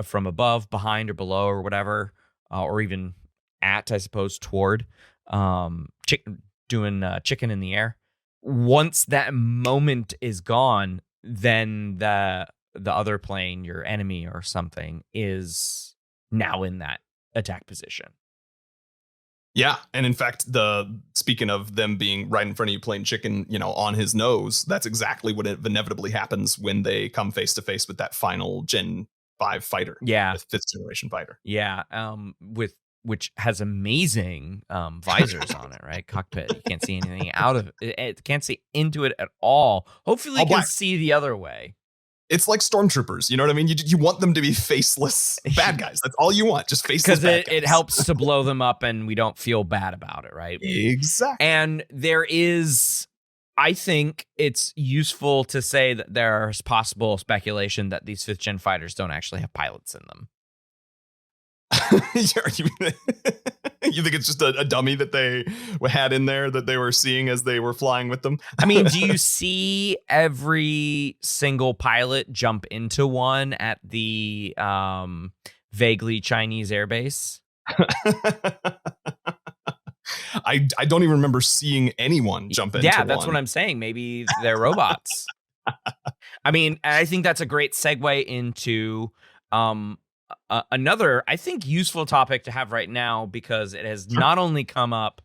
from above, behind, or below, or whatever, or even at, I suppose, toward, doing chicken in the air. Once that moment is gone, then the other plane, your enemy or something, is now in that attack position. Yeah, and in fact, speaking of them being right in front of you playing chicken, on his nose, that's exactly what inevitably happens when they come face to face with that final Gen 5 fighter. Yeah, the 5th generation fighter. Yeah, which has amazing visors on it, right? Cockpit. You can't see anything out of it. It can't see into it at all. Hopefully, you can see the other way. It's like stormtroopers. You know what I mean? You want them to be faceless bad guys. That's all you want. Just faceless bad guys. Because it helps to blow them up and we don't feel bad about it, right? Exactly. And I think it's useful to say that there's possible speculation that these 5th gen fighters don't actually have pilots in them. You think it's just a dummy that they had in there that they were seeing as they were flying with them? I mean, do you see every single pilot jump into one at the vaguely Chinese airbase? I don't even remember seeing anyone jump into one. Yeah, that's what I'm saying. Maybe they're robots. I mean, I think that's a great segue into another, I think, useful topic to have right now, because it has not only come up,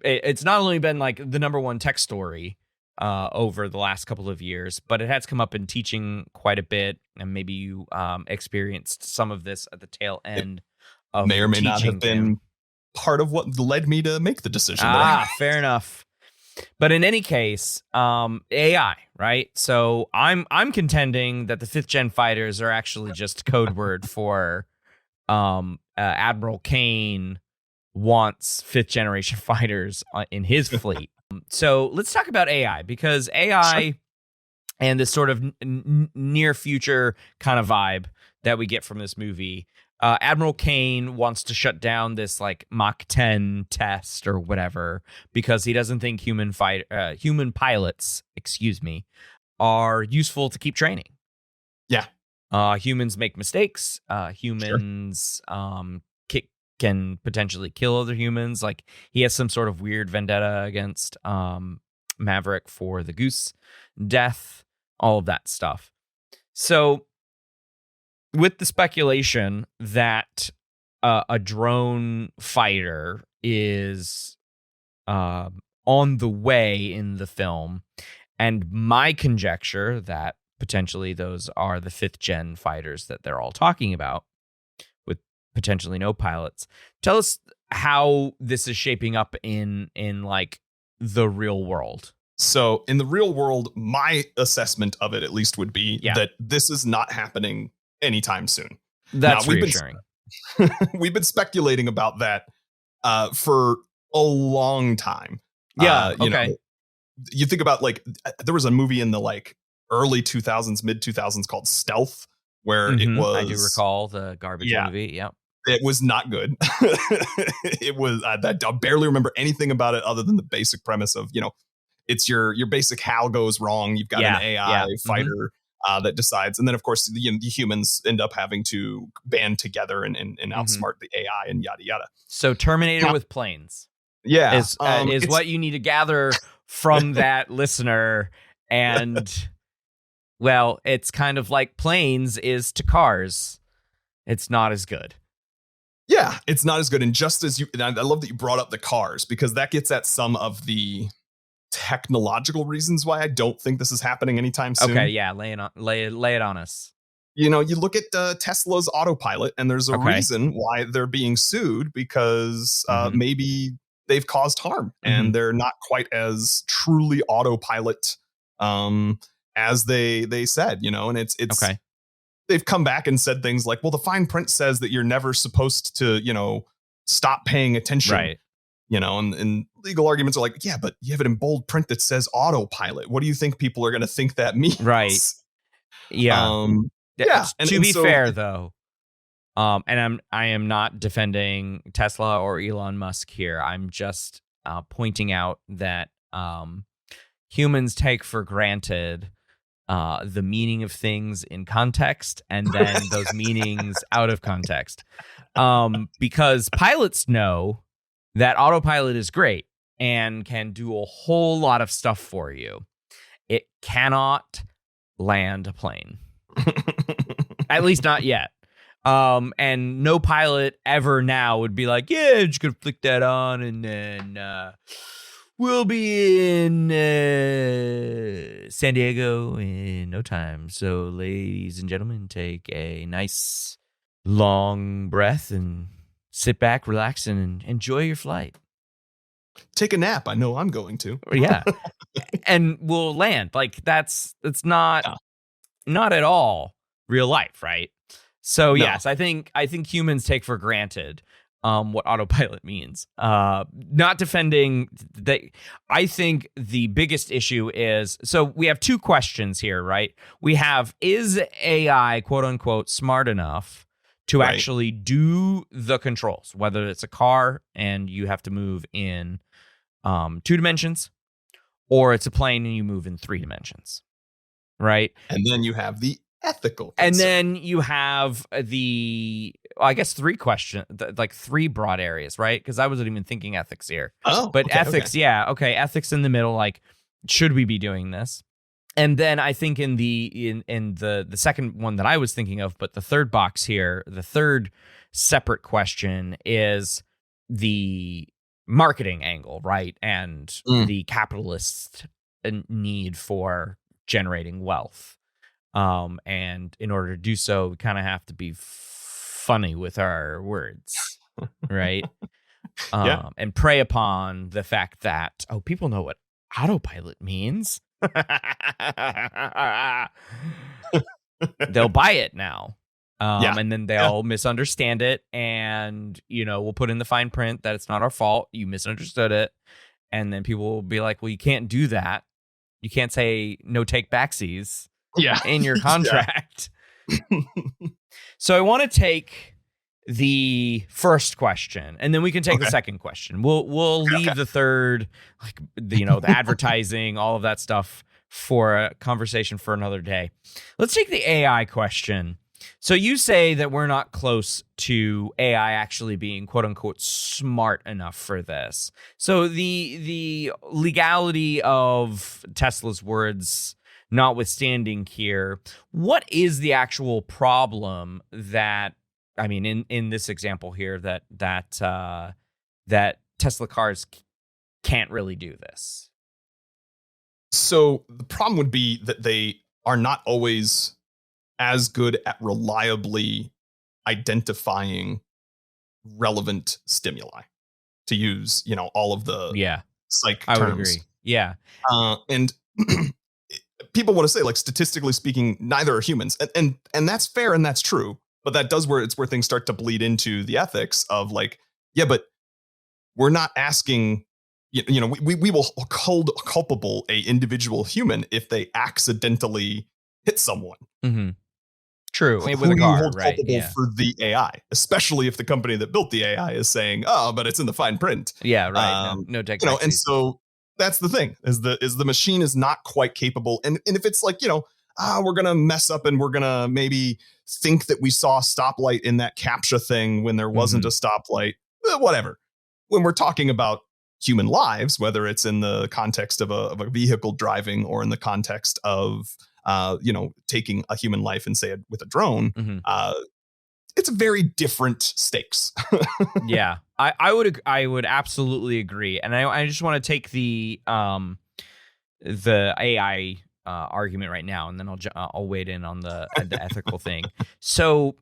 it's not only been like the number one tech story over the last couple of years, but it has come up in teaching quite a bit, and maybe you experienced some of this at the tail end of may or may not have teaching. been part of what led me to make the decision. Fair enough. But in any case, AI, right? So I'm contending that the 5th gen fighters are actually just code word for Admiral Kane wants 5th generation fighters in his fleet. So let's talk about AI, because AI and this sort of near future kind of vibe that we get from this movie. Admiral Kane wants to shut down this like Mach 10 test or whatever because he doesn't think human pilots, are useful to keep training. Yeah. Humans make mistakes. Humans can potentially kill other humans. Like, he has some sort of weird vendetta against Maverick for the goose death, all of that stuff. So with the speculation that a drone fighter is on the way in the film, and my conjecture that potentially those are the 5th gen fighters that they're all talking about, with potentially no pilots. Tell us how this is shaping up in like the real world. So in the real world, my assessment of it at least would be that this is not happening anytime soon. That's reassuring. We've been speculating about that for a long time. Yeah. You know, you think about, like, there was a movie in the like early 2000s, mid 2000s called Stealth, where it was. I do recall the garbage movie. Yeah. It was not good. It was. I barely remember anything about it other than the basic premise of, you know, it's your basic HAL goes wrong. You've got an AI fighter that decides. And then, of course, the humans end up having to band together and outsmart the AI and yada, yada. So Terminator with planes. Yeah. Is what you need to gather from that listener. And, well, it's kind of like planes is to cars. It's not as good. Yeah, it's not as good. And just as and I love that you brought up the cars, because that gets at some of the technological reasons why I don't think this is happening anytime soon. Okay, yeah, lay it on us. You know, you look at Tesla's autopilot, and there's a reason why they're being sued, because maybe they've caused harm and they're not quite as truly autopilot as they said, you know. And it's okay. They've come back and said things like, well, the fine print says that you're never supposed to, you know, stop paying attention. Right. You know, and legal arguments are like, yeah, but you have it in bold print that says autopilot. What do you think people are going to think that means? Right. Yeah. Yeah. To be fair, though, and I am not defending Tesla or Elon Musk here. I'm just pointing out that humans take for granted the meaning of things in context, and then those meanings out of context. Because pilots know that autopilot is great and can do a whole lot of stuff for you. It cannot land a plane. At least not yet. And no pilot ever now would be like, yeah, just gonna flick that on and then we'll be in San Diego in no time. So, ladies and gentlemen, take a nice long breath and sit back, relax, and enjoy your flight. Take a nap. I know I'm going to. Yeah. And we'll land. Like, that's not at all real life, right? So, yes, I think humans take for granted what autopilot means. Not defending I think the biggest issue is, so we have two questions here, right? We have, is AI, quote unquote, smart enough to actually do the controls, whether it's a car and you have to move in 2 dimensions, or it's a plane and you move in 3 dimensions, right? And then you have the ethical concern. And then you have I guess 3 questions, like 3 broad areas, right? Because I wasn't even thinking ethics here. But ethics, ethics in the middle, like, should we be doing this? And then I think in the second one that I was thinking of, but the third box here, the third separate question is the marketing angle, right? And the capitalist need for generating wealth. And in order to do so, we kind of have to be funny with our words, right? And prey upon the fact that, people know what autopilot means. They'll buy it now. And then they'll misunderstand it, and, you know, we'll put in the fine print that it's not our fault. You misunderstood it. And then people will be like, well, you can't do that. You can't say no take backsies in your contract. So I want to take the first question, and then we can take the second question. We'll leave the third, like, you know, the advertising, all of that stuff for a conversation for another day. Let's take the AI question. So you say that we're not close to AI actually being quote unquote smart enough for this. So the legality of Tesla's words notwithstanding here, what is the actual problem that, I mean, in this example here, that Tesla cars can't really do this? So the problem would be that they are not always as good at reliably identifying relevant stimuli, to use, all of the psych I would terms. agree. Yeah. And people want to say, like, statistically speaking, neither are humans. And that's fair and that's true. But that does where things start to bleed into the ethics of, like, yeah, but we're not asking, we will hold culpable a individual human if they accidentally hit someone. Mm-hmm. True. Who With a do car, you hold right? culpable for the AI, especially if the company that built the AI is saying, "Oh, but it's in the fine print." Yeah, right. No tech. And so that's the thing: is the machine is not quite capable, and if it's like, we're gonna mess up and we're gonna maybe think that we saw a stoplight in that CAPTCHA thing when there wasn't a stoplight, whatever. When we're talking about human lives, whether it's in the context of a vehicle driving or in the context of taking a human life and say with a drone, it's very different stakes. Yeah, I would absolutely agree, and I just want to take the AI argument right now, and then I'll wade in on the ethical thing. So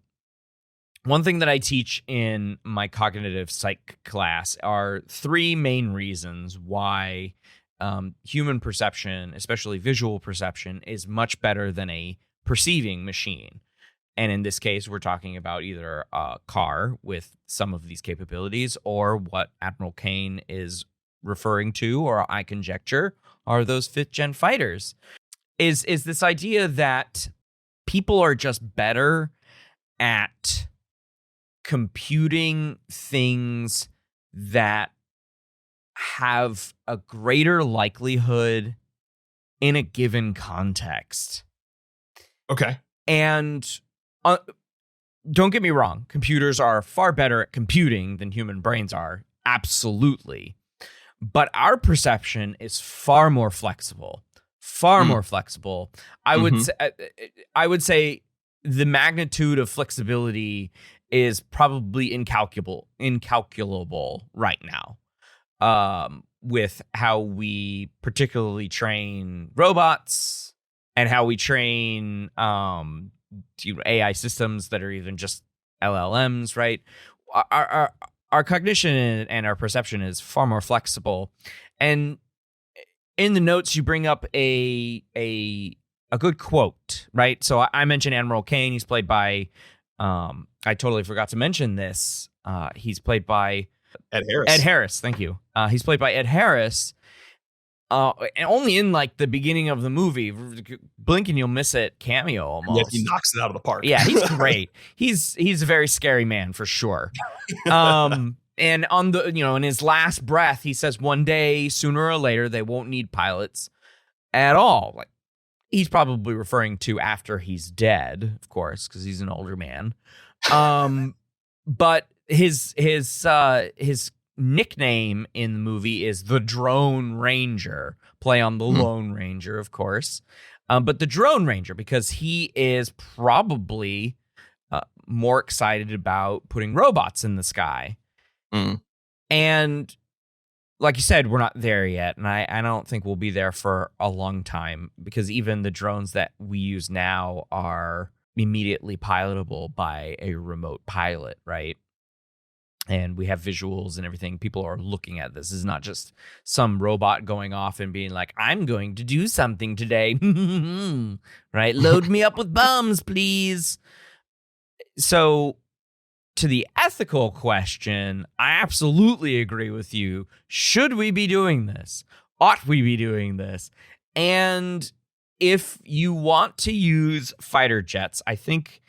one thing that I teach in my cognitive psych class are three main reasons why human perception, especially visual perception, is much better than a perceiving machine. And in this case, we're talking about either a car with some of these capabilities, or what Admiral Kane is referring to, or I conjecture, are those 5th gen fighters. Is this idea that people are just better at computing things that have a greater likelihood in a given context. Okay. And don't get me wrong, computers are far better at computing than human brains are. Absolutely. But our perception is far more flexible. More flexible. I would say the magnitude of flexibility is probably incalculable right now, with how we particularly train robots and how we train AI systems that are even just LLMs, right? Our cognition and our perception is far more flexible. And in the notes, you bring up a good quote, right? So I mentioned Admiral Kane. He's played by, I totally forgot to mention this. He's played by Ed Harris. Ed Harris, thank you. He's played by Ed Harris. And only in like the beginning of the movie, blink and you'll miss it cameo almost. Yeah, he knocks it out of the park. Yeah, he's great. He's a very scary man for sure. And on the, in his last breath, he says one day, sooner or later, they won't need pilots at all. Like, he's probably referring to after he's dead, of course, because he's an older man. But his nickname in the movie is the Drone Ranger, play on the Lone Ranger, of course. But the Drone Ranger, because he is probably more excited about putting robots in the sky. And like you said, we're not there yet. And I don't think we'll be there for a long time, because even the drones that we use now are immediately pilotable by a remote pilot, right? And we have visuals and everything. People are looking at this. This is not just some robot going off and being like, I'm going to do something today. Right? Load me up with bombs, please. So to the ethical question, I absolutely agree with you. Should we be doing this? Ought we be doing this? And if you want to use fighter jets, I think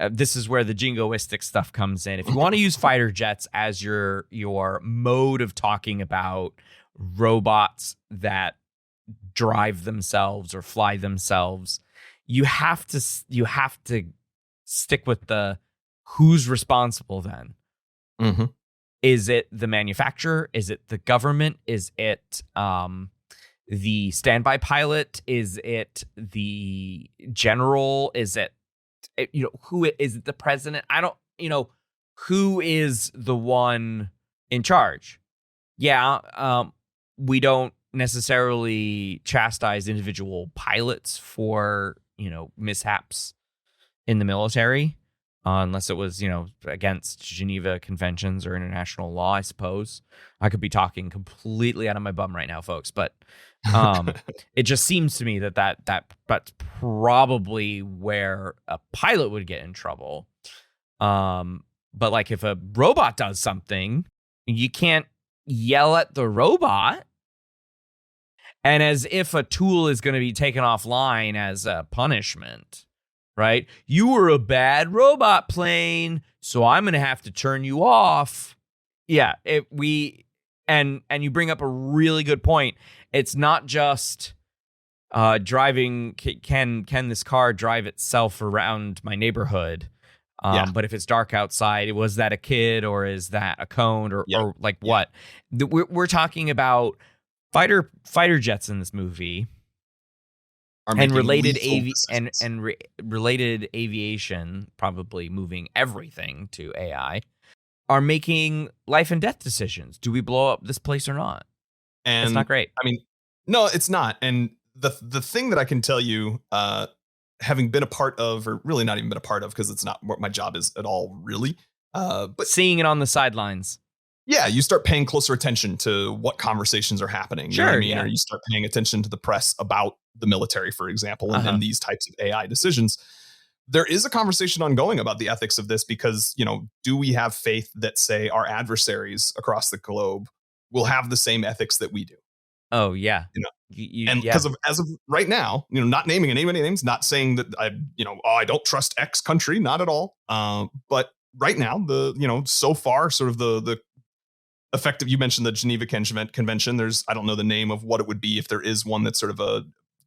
this is where the jingoistic stuff comes in. If you want to use fighter jets as your mode of talking about robots that drive themselves or fly themselves. You have to stick with the who's responsible then. Mm-hmm. Is it the manufacturer? Is it the government? Is it the standby pilot? Is it the general? Is it, who is it, the president? I don't, who is the one in charge? Yeah. We don't necessarily chastise individual pilots for, mishaps in the military, unless it was, against Geneva Conventions or international law, I suppose. I could be talking completely out of my bum right now, folks, but it just seems to me that's probably where a pilot would get in trouble. But like if a robot does something, you can't yell at the robot. And as if a tool is going to be taken offline as a punishment, right? You were a bad robot plane, so I'm going to have to turn you off. Yeah, and you bring up a really good point. It's not just driving. Can this car drive itself around my neighborhood? But if it's dark outside, was that a kid or is that a cone or like what? We're talking about fighter jets in this movie. And related related aviation, probably moving everything to AI, are making life and death decisions. Do we blow up this place or not? And it's not great. I mean, no, it's not. And the thing that I can tell you, having been a part of, or really not even been a part of, because it's not what my job is at all, really. But seeing it on the sidelines. Yeah, you start paying closer attention to what conversations are happening. You know what I mean? Yeah. Or you start paying attention to the press about the military, for example, and these types of AI decisions. There is a conversation ongoing about the ethics of this because, do we have faith that, say, our adversaries across the globe will have the same ethics that we do? Oh, yeah. And because as of right now, not naming any names, not saying that I don't trust X country, not at all. But right now, so far, sort of the effective, you mentioned the Geneva Convention. I don't know the name of what it would be if there is one that's sort of a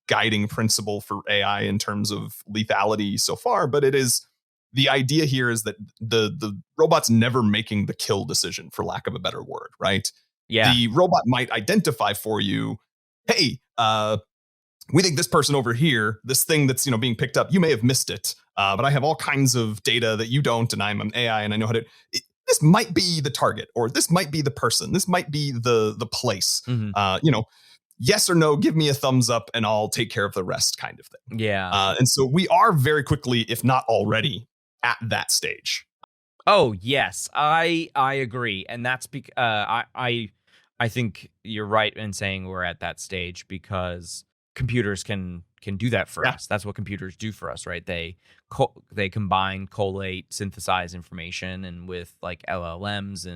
guiding principle for AI in terms of lethality so far, but it is, the idea here is that the robot's never making the kill decision, for lack of a better word, right? Yeah. The robot might identify for you, hey, we think this person over here, this thing that's, being picked up, you may have missed it, but I have all kinds of data that you don't, and I'm an AI and I know how to, this might be the target, or this might be the person, this might be the place. Yes or no, give me a thumbs up and I'll take care of the rest, kind of thing. Yeah. And so we are very quickly, if not already, at that stage. Oh, yes, I agree. And that's because I think you're right in saying we're at that stage because computers can do that for us. That's what computers do for us, right? They combine, collate, synthesize information, and with like LLMs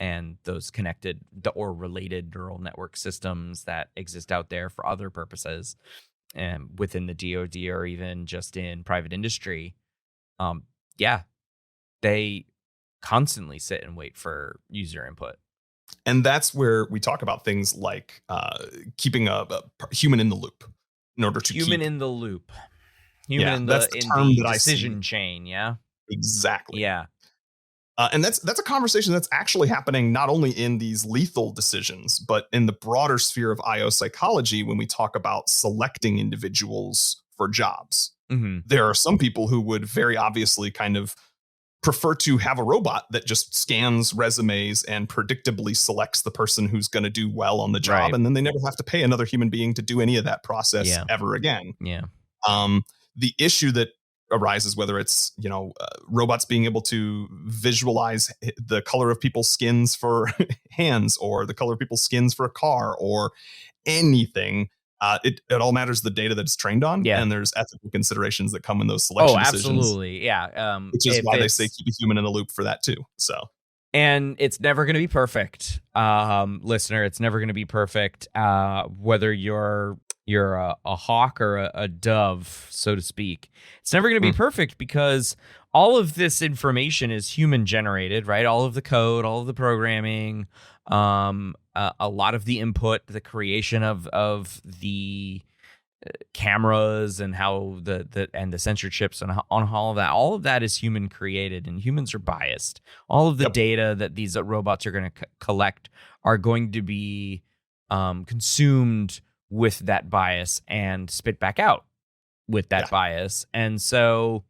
and those connected or related neural network systems that exist out there for other purposes, and within the DoD or even just in private industry, they constantly sit and wait for user input. And that's where we talk about things like keeping a human in the loop in order to in the loop. In the decision chain. Yeah, exactly. Yeah. And that's a conversation that's actually happening not only in these lethal decisions, but in the broader sphere of IO psychology when we talk about selecting individuals for jobs. Mm-hmm. There are some people who would very obviously kind of prefer to have a robot that just scans resumes and predictably selects the person who's going to do well on the job. Right. And then they never have to pay another human being to do any of that process ever again. Yeah. The issue that arises, whether it's, robots being able to visualize the color of people's skins for hands or the color of people's skins for a car or anything, it all matters the data that it's trained on. Yeah. And there's ethical considerations that come in those selection decisions. Oh, absolutely. Yeah. Which is why they say keep a human in the loop for that too. So. And it's never going to be perfect, listener. It's never going to be perfect, whether you're a hawk or a dove, so to speak. It's never going to be perfect because all of this information is human generated, right? All of the code, all of the programming, A lot of the input, the creation of the cameras and how the sensor chips and on all of that is human created, and humans are biased. All of the data that these robots are going to collect are going to be consumed with that bias and spit back out with that bias. And so,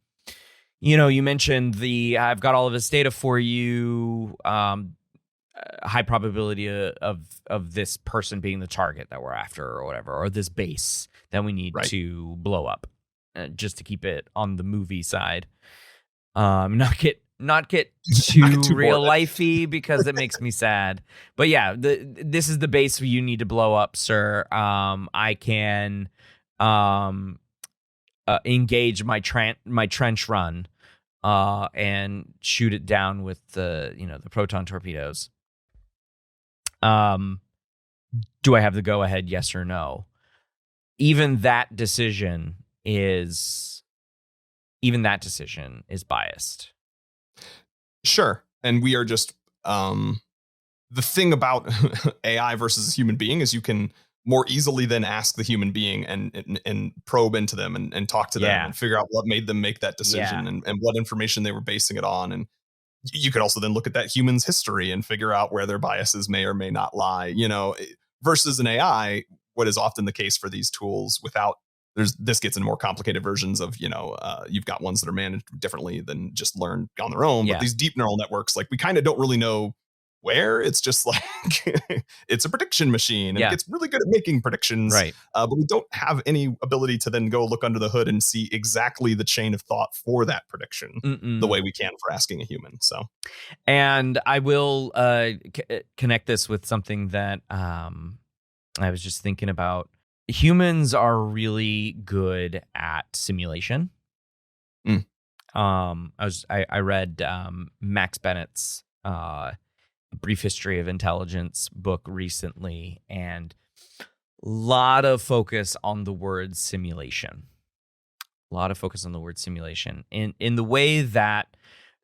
you mentioned I've got all of this data for you. High probability of this person being the target that we're after, or whatever, or this base that we need to blow up, just to keep it on the movie side. Not get too real lifey, because it makes me sad. But yeah, this is the base you need to blow up, sir. I can engage my trench run and shoot it down with the proton torpedoes. Do I have the go ahead? Yes or no? Even that decision is biased. Sure. And we are just the thing about AI versus a human being is you can more easily then ask the human being and probe into them and talk to them and figure out what made them make that decision and what information they were basing it on. And you could also then look at that human's history and figure out where their biases may or may not lie, versus an AI, what is often the case for these tools this gets in more complicated versions of, you've got ones that are managed differently than just learn on their own. But these deep neural networks, like, we kind of don't really know where. It's just like it's a prediction machine, and it gets really good at making predictions, right? But we don't have any ability to then go look under the hood and see exactly the chain of thought for that prediction the way we can for asking a human. So, and I will connect this with something that I was just thinking about. Humans are really good at simulation. I read Max Bennett's Brief History of Intelligence book recently, and a lot of focus on the word simulation. In the way that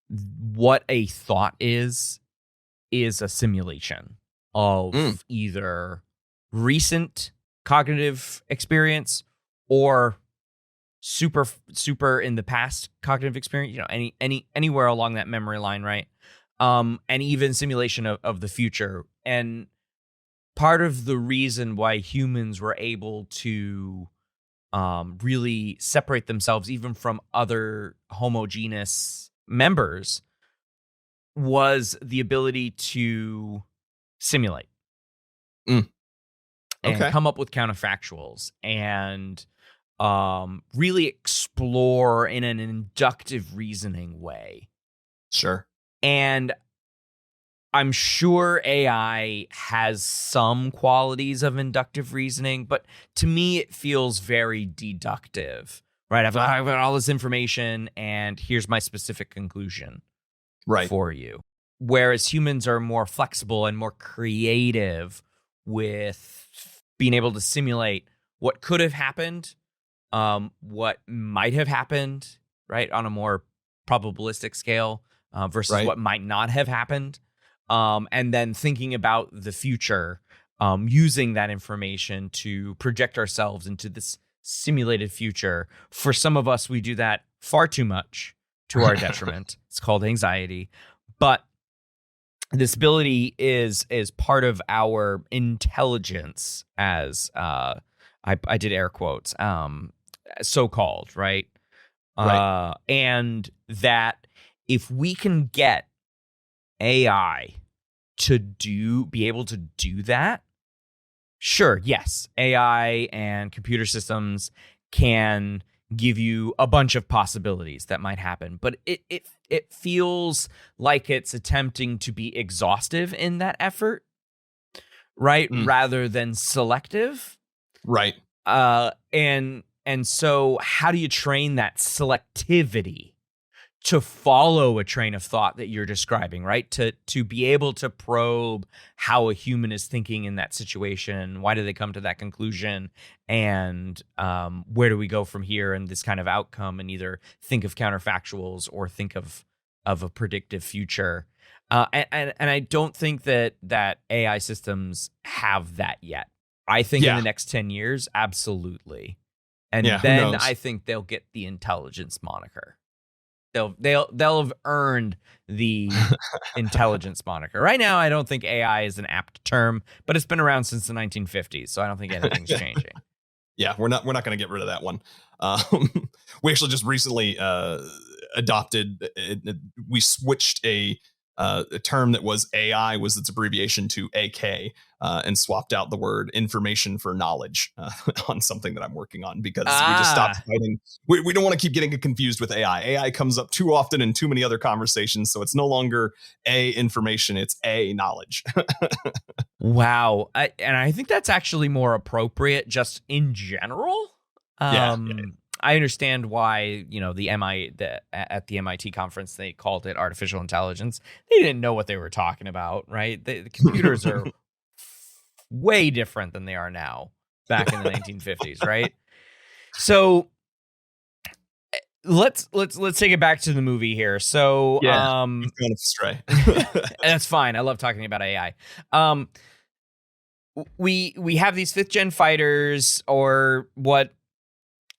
what a thought is a simulation of either recent cognitive experience or super in the past cognitive experience, anywhere along that memory line, right? And even simulation of the future. And part of the reason why humans were able to really separate themselves even from other homogeneous members was the ability to simulate and come up with counterfactuals and really explore in an inductive reasoning way. Sure. And I'm sure AI has some qualities of inductive reasoning, but to me, it feels very deductive, right? I've got all this information, and here's my specific conclusion for you. Whereas humans are more flexible and more creative with being able to simulate what could have happened, what might have happened, right, on a more probabilistic scale versus what might not have happened. And then thinking about the future, using that information to project ourselves into this simulated future. For some of us, we do that far too much to our detriment. It's called anxiety. But this ability is part of our intelligence, as I did air quotes, so-called, right? And that if we can get AI to be able to do that, sure, yes, AI and computer systems can give you a bunch of possibilities that might happen, but it feels like it's attempting to be exhaustive in that effort, right? Rather than selective. Right. And so how do you train that selectivity to follow a train of thought that you're describing, right? To be able to probe how a human is thinking in that situation. Why do they come to that conclusion? And where do we go from here in this kind of outcome, and either think of counterfactuals or think of a predictive future. And I don't think that AI systems have that yet. I think in the next 10 years, absolutely. And then I think they'll get the intelligence moniker. They'll have earned the intelligence moniker. Right now, I don't think AI is an apt term, but it's been around since the 1950s, so I don't think anything's changing. Yeah, we're not going to get rid of that one. We actually just recently adopted. We switched a term that was AI was its abbreviation to AK, and swapped out the word information for knowledge on something that I'm working on, because we just stopped fighting. We don't want to keep getting confused with AI. AI comes up too often in too many other conversations, so it's no longer A, information, it's A, knowledge. Wow. And I think that's actually more appropriate just in general. Yeah. I understand why, at the MIT conference, they called it artificial intelligence. They didn't know what they were talking about, right? The computers are way different than they are now back in the 1950s, right? So let's take it back to the movie here. So you've gone astray. That's fine. I love talking about AI. We have these 5th gen fighters, or what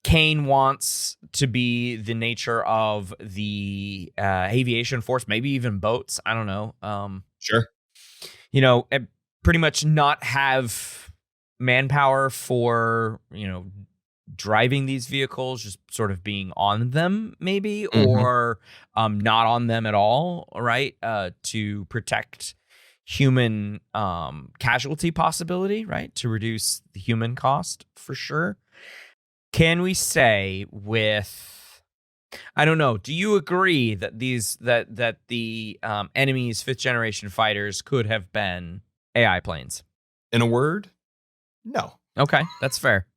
Kane wants to be the nature of the aviation force, maybe even boats. I don't know. Sure. Pretty much not have manpower for, driving these vehicles, just sort of being on them maybe, or not on them at all, right? To protect human casualty possibility, right? To reduce the human cost for sure. Can we say with, I don't know, do you agree that that the enemy's 5th generation fighters could have been AI planes? In a word, no. Okay, that's fair.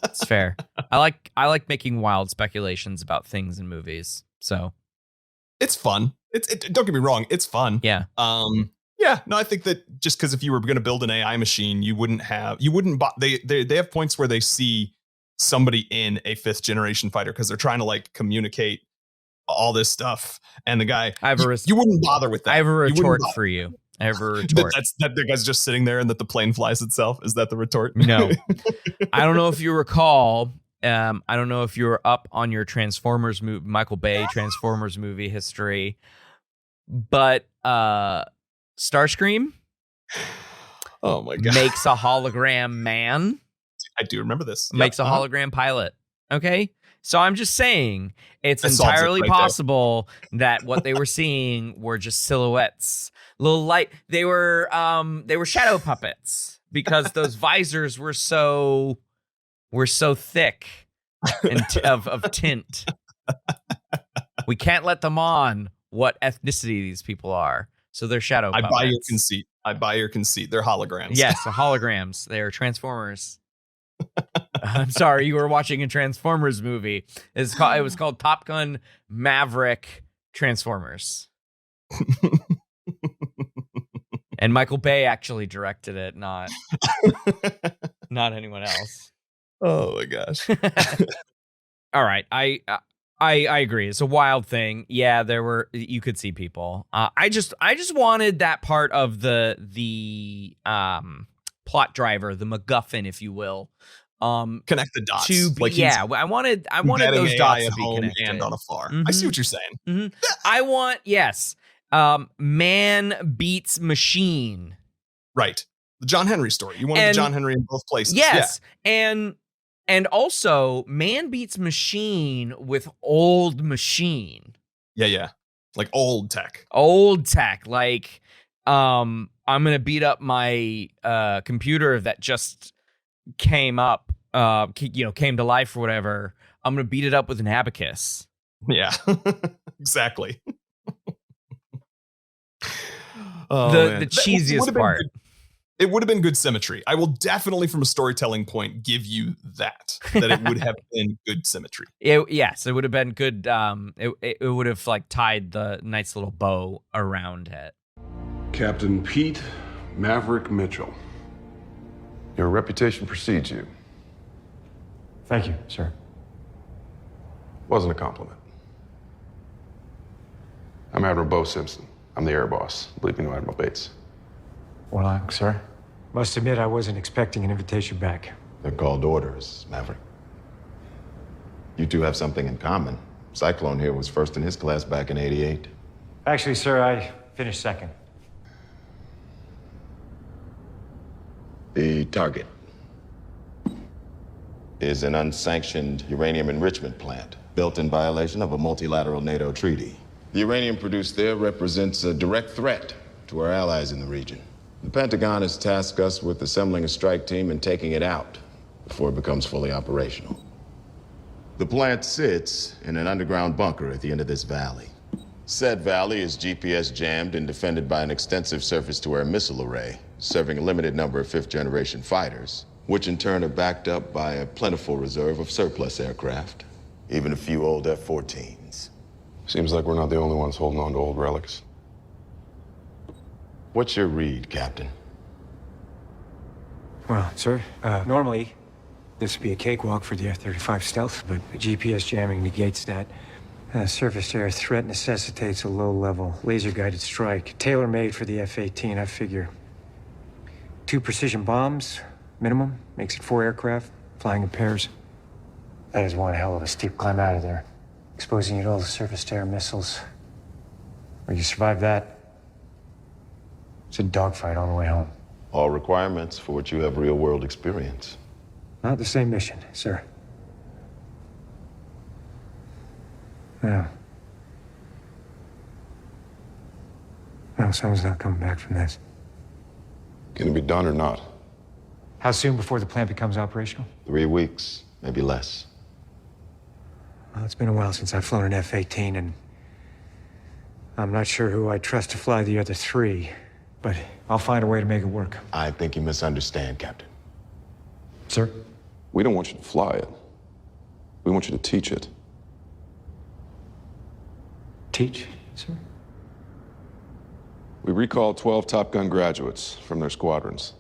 That's fair. I like making wild speculations about things in movies. So it's fun. Don't get me wrong, it's fun. Yeah. Yeah, no, I think that just because if you were going to build an AI machine, they have points where they see somebody in a 5th generation fighter because they're trying to communicate all this stuff, and the guy, you wouldn't bother with that. I have a retort for you. I have a retort. That the guy's just sitting there and that the plane flies itself. Is that the retort? No. I don't know if you recall. I don't know if you were up on your Transformers movie, Michael Bay Transformers movie history, but Starscream, oh my god, makes a hologram man. I do remember this. Makes a hologram pilot. Okay. So I'm just saying it's entirely possible that what they were seeing were just silhouettes. Little light. They were shadow puppets because those visors were so thick and of tint. We can't let them on what ethnicity these people are. So they're shadow puppets. I buy your conceit. They're holograms. Yes, the holograms. They're Transformers. I'm sorry, you were watching a Transformers movie. It was called Top Gun Maverick Transformers. And Michael Bay actually directed it, not anyone else. Oh my gosh. All right, I agree. It's a wild thing. Yeah, you could see people. I just wanted that part of the plot driver, the MacGuffin, if you will, connect the dots. I wanted those dots to be connected and on a far. I see what you're saying. Mm-hmm. I want man beats machine. Right, the John Henry story. You wanted the John Henry in both places. Yes, yeah. And also man beats machine with old machine. Yeah, like old tech. Like I'm gonna beat up my computer that just came up, came to life or whatever. I'm gonna beat it up with an abacus. Yeah, exactly. The cheesiest part. It would have been good symmetry. I will definitely, from a storytelling point, give you that it would have been good symmetry. Yes, it would have been good. It would have tied the nice little bow around it. Captain Pete Maverick Mitchell. Your reputation precedes you. Thank you, sir. Wasn't a compliment. I'm Admiral Bo Simpson, I'm the air boss. Believe me, no Admiral Bates. Well, sir, must admit I wasn't expecting an invitation back. They're called orders, Maverick. You two have something in common. Cyclone here was first in his class back in '88. Actually, sir, I finished second. The target is an unsanctioned uranium enrichment plant built in violation of a multilateral NATO treaty. The uranium produced there represents a direct threat to our allies in the region. The Pentagon has tasked us with assembling a strike team and taking it out before it becomes fully operational. The plant sits in an underground bunker at the end of this valley. Said valley is GPS jammed and defended by an extensive surface-to-air missile array, serving a limited number of fifth-generation fighters, which in turn are backed up by a plentiful reserve of surplus aircraft, even a few old F-14s. Seems like we're not the only ones holding on to old relics. What's your read, Captain? Well, sir, normally this would be a cakewalk for the F-35 stealth, but GPS jamming negates that. Surface-to-air threat necessitates a low-level, laser-guided strike, tailor-made for the F-18, I figure. 2 precision bombs, minimum, makes it 4 aircraft, flying in pairs. That is one hell of a steep climb out of there, exposing you to all the surface-to-air missiles. Or you survive that, it's a dogfight all the way home. All requirements for which you have real-world experience. Not the same mission, sir. No. No, someone's not coming back from this. Can it be done or not? How soon before the plant becomes operational? 3 weeks, maybe less. Well, it's been a while since I've flown an F-18, and I'm not sure who I'd trust to fly the other 3, but I'll find a way to make it work. I think you misunderstand, Captain. Sir? We don't want you to fly it. We want you to teach it. Teach, sir? We recalled 12 Top Gun graduates from their squadrons.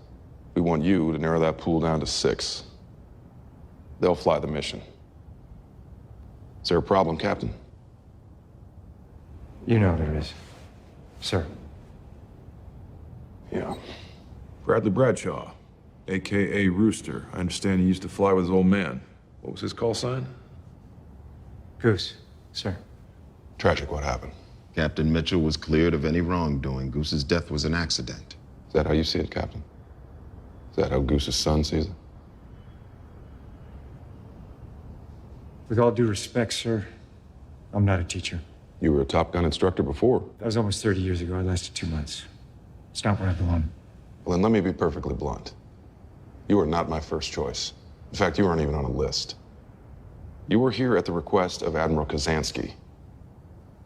We want you to narrow that pool down to 6. They'll fly the mission. Is there a problem, Captain? You know there is, sir. Yeah. Bradley Bradshaw, a.k.a. Rooster. I understand he used to fly with his old man. What was his call sign? Goose, sir. Tragic what happened. Captain Mitchell was cleared of any wrongdoing. Goose's death was an accident. Is that how you see it, Captain? Is that how Goose's son sees it? With all due respect, sir, I'm not a teacher. You were a Top Gun instructor before. That was almost 30 years ago. I lasted 2 months. It's not where I belong. Well, then let me be perfectly blunt. You are not my first choice. In fact, you aren't even on a list. You were here at the request of Admiral Kazansky.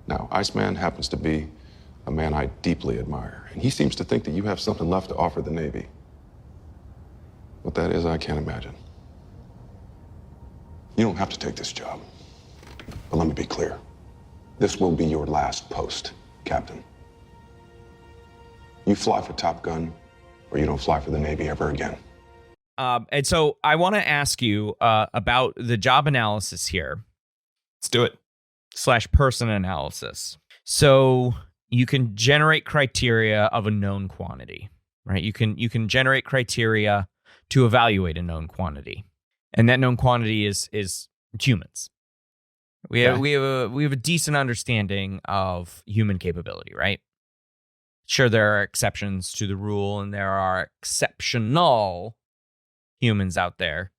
Now, Iceman happens to be a man I deeply admire, and he seems to think that you have something left to offer the Navy. What that is, I can't imagine. You don't have to take this job. But let me be clear. This will be your last post, Captain. You fly for Top Gun, or you don't fly for the Navy ever again. And so I want to ask you about the job analysis here. Let's do it. /person analysis. So you can generate criteria of a known quantity, right? You can generate criteria to evaluate a known quantity, and that known quantity is humans. We have a decent understanding of human capability, right? Sure, there are exceptions to the rule, and there are exceptional humans out there.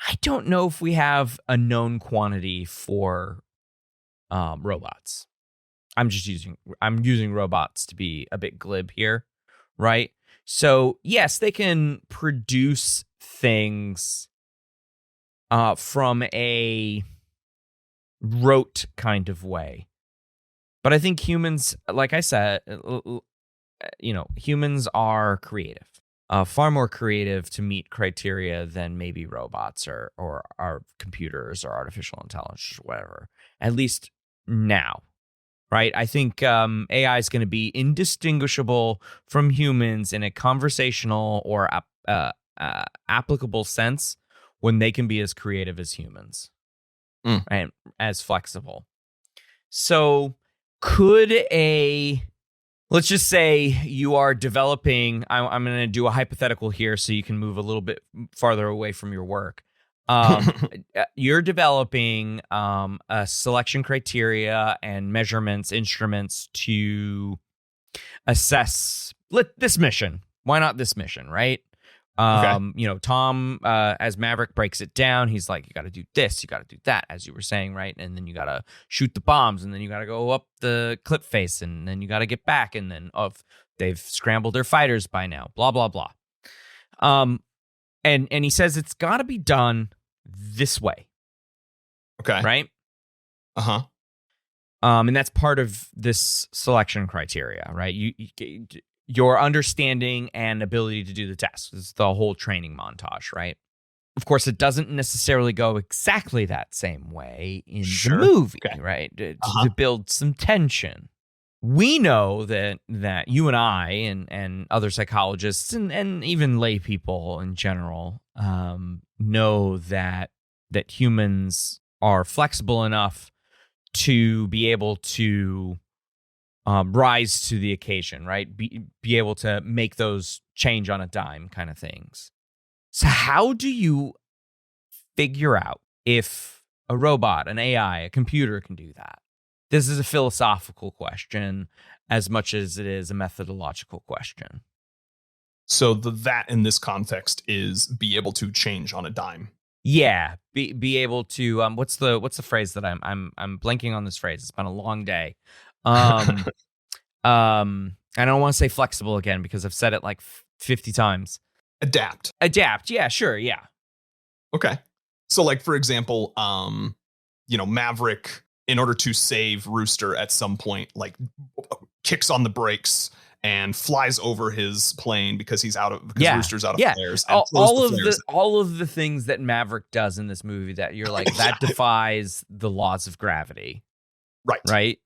I don't know if we have a known quantity for robots. I'm using robots to be a bit glib here, right? So yes, they can produce things from a rote kind of way. But I think humans, like I said, humans are creative. Far more creative to meet criteria than maybe robots or our computers or artificial intelligence or whatever. At least now, right? I think AI is going to be indistinguishable from humans in a conversational or applicable sense when they can be as creative as humans and as flexible. So could a Let's just say you are developing. I'm going to do a hypothetical here so you can move a little bit farther away from your work. You're developing a selection criteria and measurements, instruments to assess this mission. Why not this mission, right? Tom, as Maverick breaks it down, he's like, you got to do this, you got to do that, as you were saying, right? And then you got to shoot the bombs, and then you got to go up the clip face, and then you got to get back, and then they've scrambled their fighters by now, blah, blah, blah. And he says it's got to be done this way. Okay. Right? Uh-huh. And that's part of this selection criteria, right? Your understanding and ability to do the test is the whole training montage, right? Of course, it doesn't necessarily go exactly that same way in the movie, right? To build some tension. We know that you and I and other psychologists and even lay people in general know that humans are flexible enough to be able to rise to the occasion, right? Be able to make those change on a dime kind of things. So how do you figure out if a robot, an AI, a computer can do that? This is a philosophical question as much as it is a methodological question. So that in this context is be able to change on a dime. Yeah, be able to what's the phrase that I'm blanking on this phrase. It's been a long day. I don't want to say flexible again because I've said it like 50 times. Adapt. Yeah, sure. Yeah. Okay. So like, for example, Maverick, in order to save Rooster at some point, like kicks on the brakes and flies over his plane because Rooster's out of flares. And all of the things that Maverick does in this movie that you're like, that defies the laws of gravity. Right.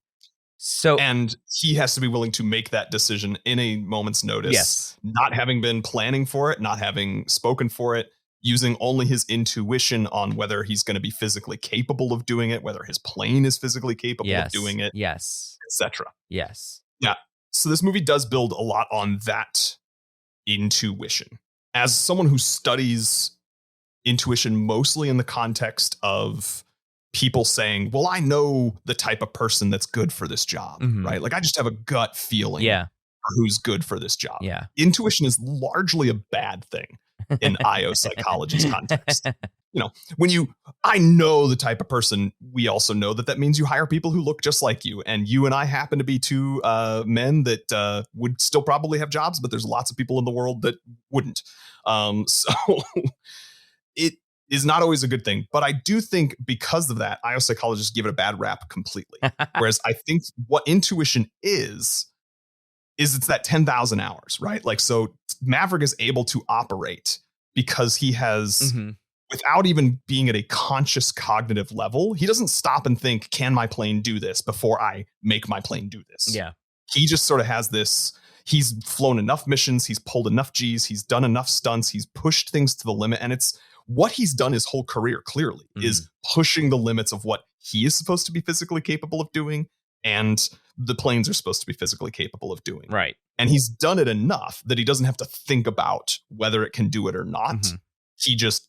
So, and he has to be willing to make that decision in a moment's notice. Yes. Not having been planning for it, not having spoken for it, using only his intuition on whether he's going to be physically capable of doing it, whether his plane is physically capable of doing it. Yes. Etc. Yes. Yeah. So this movie does build a lot on that intuition. As someone who studies intuition mostly in the context of people saying, well, I know the type of person that's good for this job, right? Like I just have a gut feeling who's good for this job. Yeah. Intuition is largely a bad thing in IO psychology's context. When I know the type of person, we also know that means you hire people who look just like you. And you and I happen to be two men that would still probably have jobs, but there's lots of people in the world that wouldn't. So it is not always a good thing. But I do think because of that, IO psychologists give it a bad rap completely. Whereas I think what intuition is it's that 10,000 hours, right? Like, so Maverick is able to operate because he has, without even being at a conscious cognitive level, he doesn't stop and think, can my plane do this before I make my plane do this? Yeah. He just sort of has this, he's flown enough missions, he's pulled enough G's, he's done enough stunts, he's pushed things to the limit. And it's what he's done his whole career clearly is pushing the limits of what he is supposed to be physically capable of doing and the planes are supposed to be physically capable of doing. Right. And he's done it enough that he doesn't have to think about whether it can do it or not. He just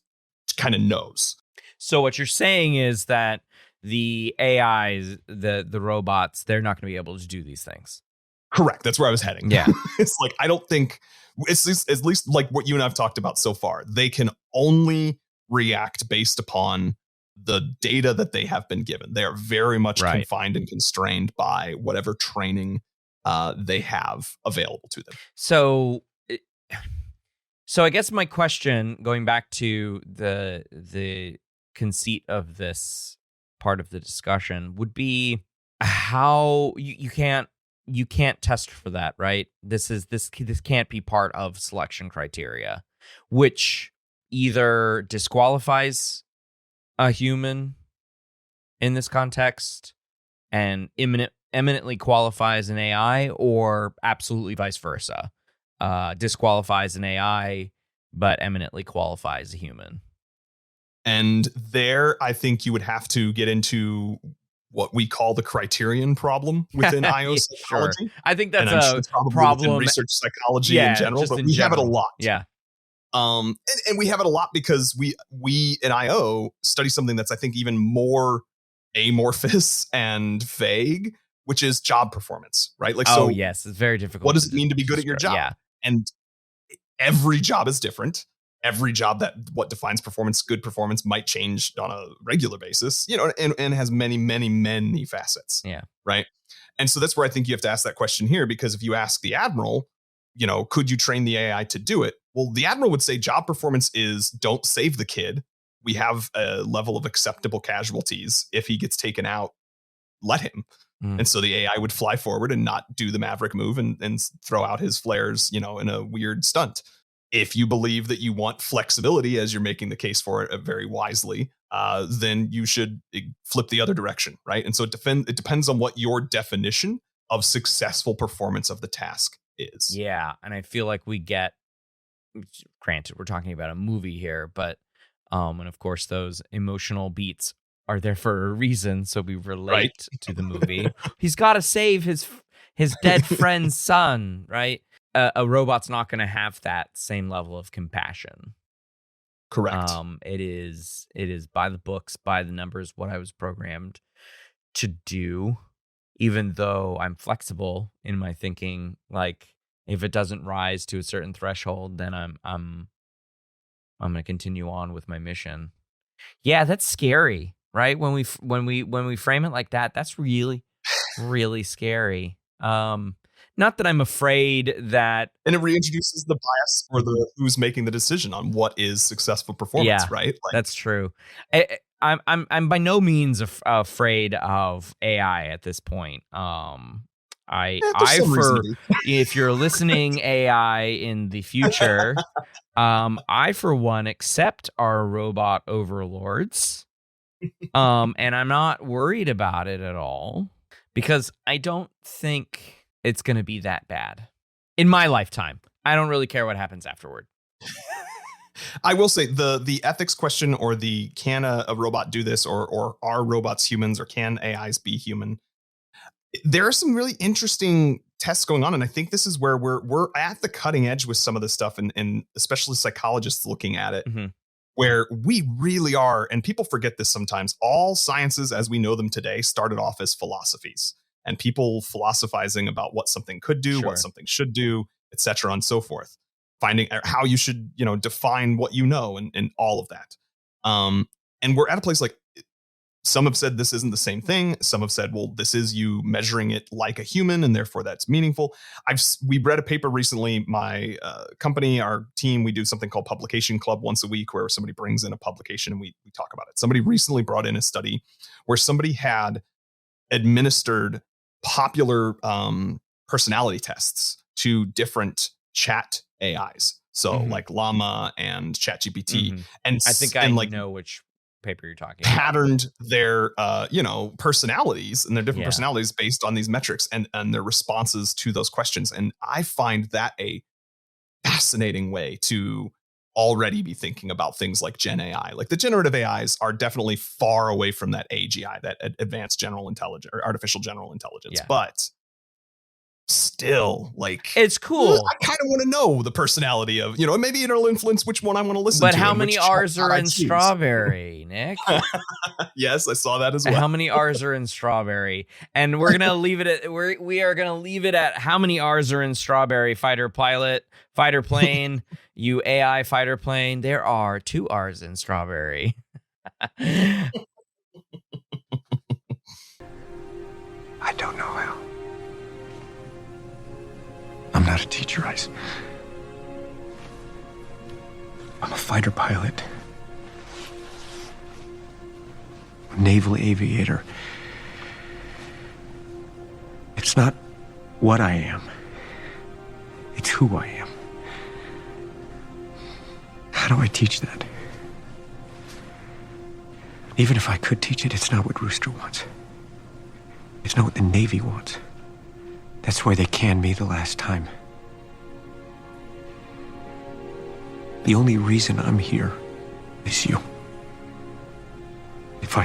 kind of knows. So what you're saying is that the AIs, the robots, they're not going to be able to do these things. Correct. That's where I was heading. Yeah. It's like, I don't think it's at least like what you and I've talked about so far. They can only react based upon the data that they have been given. They are very much confined and constrained by whatever training they have available to them. So I guess my question, going back to the conceit of this part of the discussion, would be how you can't test for that, right? This can't be part of selection criteria, which either disqualifies a human in this context and eminently qualifies an AI, or absolutely vice versa. Disqualifies an AI, but eminently qualifies a human. And there, I think you would have to get into what we call the criterion problem within IO psychology. Sure. I think that's and it's probably problem within research psychology in general, but we have it a lot. Yeah. And we have it a lot because we in IO study something that's, I think, even more amorphous and vague, which is job performance, right? Like, so yes, it's very difficult. What does it mean to be good at your job? Yeah. And every job is different. Every job, that what defines performance, good performance, might change on a regular basis, and has many, many, many facets. Yeah. Right. And so that's where I think you have to ask that question here, because if you ask the Admiral, could you train the AI to do it? Well, the Admiral would say job performance is don't save the kid. We have a level of acceptable casualties. If he gets taken out, let him. And so the AI would fly forward and not do the Maverick move and throw out his flares, in a weird stunt. If you believe that you want flexibility, as you're making the case for it very wisely, then you should flip the other direction, right? And so it depends on what your definition of successful performance of the task is. Yeah, and I feel like we get, granted, we're talking about a movie here, but and of course those emotional beats are there for a reason, so we relate to the movie. He's got to save his dead friend's son, right? A robot's not going to have that same level of compassion. Correct. It is by the books, by the numbers, what I was programmed to do. Even though I'm flexible in my thinking, like if it doesn't rise to a certain threshold, then I'm going to continue on with my mission. Yeah, that's scary, right? When we frame it like that, that's really, really scary. Not that I'm afraid that, and it reintroduces the bias for the who's making the decision on what is successful performance, right? Like, that's true. I'm by no means afraid of AI at this point. If you're listening, AI in the future, I for one accept our robot overlords, and I'm not worried about it at all because I don't think it's going to be that bad in my lifetime. I don't really care what happens afterward. I will say the ethics question, or the can a robot do this, or are robots humans, or can AIs be human? There are some really interesting tests going on, and I think this is where we're at the cutting edge with some of this stuff, and especially psychologists looking at it, where we really are, and people forget this sometimes, all sciences as we know them today started off as philosophies, and people philosophizing about what something could do, what something should do, et cetera, and so forth. Finding how you should, define what you know, and all of that. And we're at a place like, some have said this isn't the same thing. Some have said, well, this is you measuring it like a human, and therefore that's meaningful. We read a paper recently. My company, our team, we do something called Publication Club once a week, where somebody brings in a publication and we talk about it. Somebody recently brought in a study where somebody had administered popular personality tests to different chat AIs. So like Llama and ChatGPT. And I think I know which paper you're talking patterned about. Their personalities and their different personalities based on these metrics and their responses to those questions. And I find that a fascinating way to already be thinking about things like Gen AI. Like the generative AIs are definitely far away from that AGI, that advanced general intelligence or artificial general intelligence. But still, like, it's cool. I kind of want to know the personality of, maybe it'll influence which one I want to listen to. But how many R's are in strawberry, Nick? Yes, I saw that as well. How many R's are in strawberry? And we're gonna leave it at we are gonna leave it at how many R's are in strawberry. Fighter pilot, fighter plane, you AI fighter plane. There are 2 R's in strawberry. I don't know how. I'm not a teacher, I'm a fighter pilot. A naval aviator. It's not what I am. It's who I am. How do I teach that? Even if I could teach it, it's not what Rooster wants. It's not what the Navy wants. That's why they canned me the last time. The only reason I'm here is you. If I...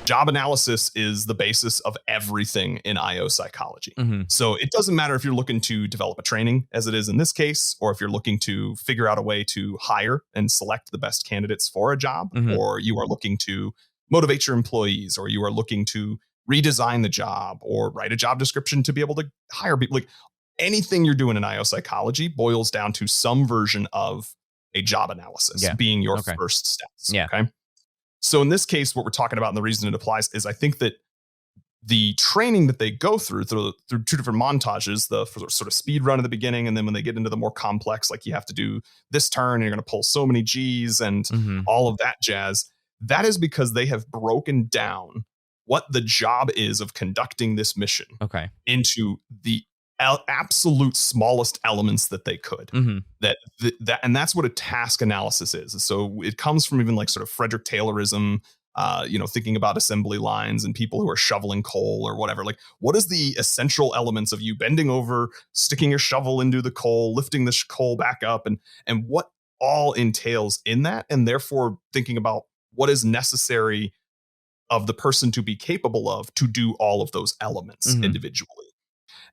Job analysis is the basis of everything in IO psychology. Mm-hmm. So it doesn't matter if you're looking to develop a training, as it is in this case, or if you're looking to figure out a way to hire and select the best candidates for a job, Mm-hmm. or you are looking to motivate your employees, or you are looking to redesign the job or write a job description to be able to hire people. Like anything you're doing in IO psychology boils down to some version of a job analysis being your first steps. Yeah. Okay. So in this case, what we're talking about and the reason it applies is I think that the training that they go through two different montages, the sort of speed run at the beginning, and then when they get into the more complex, like you have to do this turn, and you're going to pull so many G's and all of that jazz, that is because they have broken down what the job is of conducting this mission into the absolute smallest elements that they could. That and that's what a task analysis is. So it comes from even like sort of Frederick Taylorism, thinking about assembly lines and people who are shoveling coal or whatever. Like, what is the essential elements of you bending over, sticking your shovel into the coal, lifting the coal back up, and what all entails in that, and therefore thinking about what is necessary of the person to be capable of to do all of those elements individually.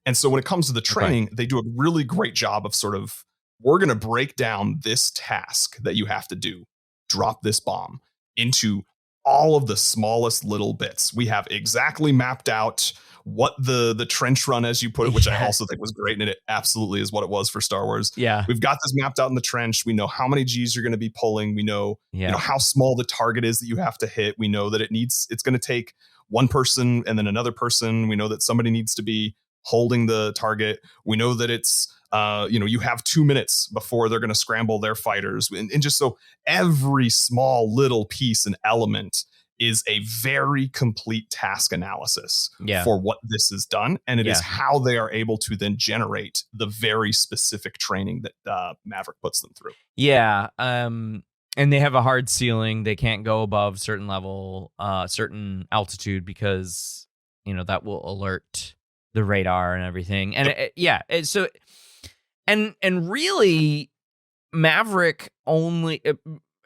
And so when it comes to the training, they do a really great job of sort of, we're going to break down this task that you have to do, drop this bomb, into all of the smallest little bits. We have exactly mapped out what the trench run, as you put it, which I also think was great, and it absolutely is what it was for Star Wars. Yeah. We've got this mapped out in the trench. We know how many G's you're going to be pulling. We know, how small the target is that you have to hit. We know that it's going to take one person and then another person. We know that somebody needs to be holding the target. We know that it's you have 2 minutes before they're going to scramble their fighters, and just so every small little piece and element is a very complete task analysis for what this is done, and it is how they are able to then generate the very specific training that Maverick puts them through. And they have a hard ceiling. They can't go above certain level, certain altitude, because that will alert the radar and everything. And and really, Maverick only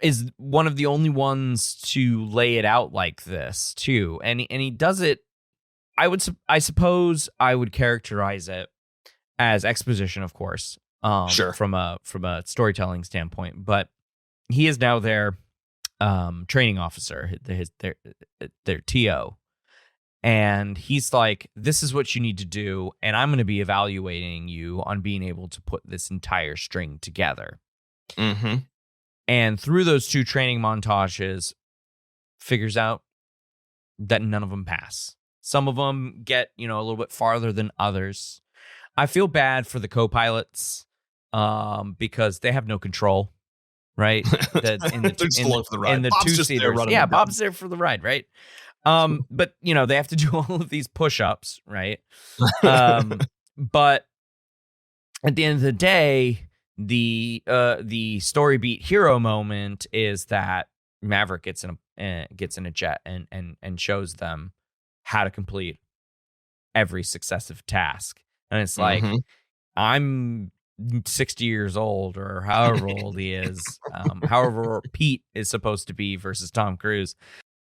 is one of the only ones to lay it out like this too. And he does it. I suppose I would characterize it as exposition, of course, from a storytelling standpoint. But he is now their training officer, their TO. And he's like, this is what you need to do, and I'm going to be evaluating you on being able to put this entire string together. And through those two training montages, figures out that none of them pass. Some of them get, a little bit farther than others. I feel bad for the co-pilots because they have no control, right? In the two-seaters. Yeah, Bob's there for the ride, right? But they have to do all of these push-ups, right? But at the end of the day, the story beat hero moment is that Maverick gets in a jet and shows them how to complete every successive task. And it's like, I'm 60 years old, or however old he is, however Pete is supposed to be versus Tom Cruise.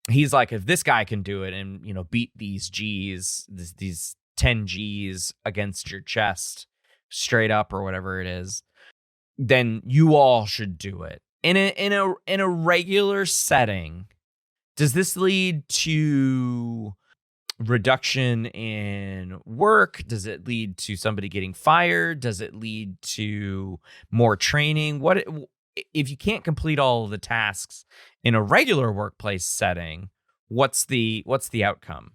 He's like, if this guy can do it and, beat these G's, these 10 G's against your chest straight up or whatever it is, then you all should do it. In a regular setting, does this lead to reduction in work? Does it lead to somebody getting fired? Does it lead to more training? What if you can't complete all of the tasks in a regular workplace setting? What's the outcome?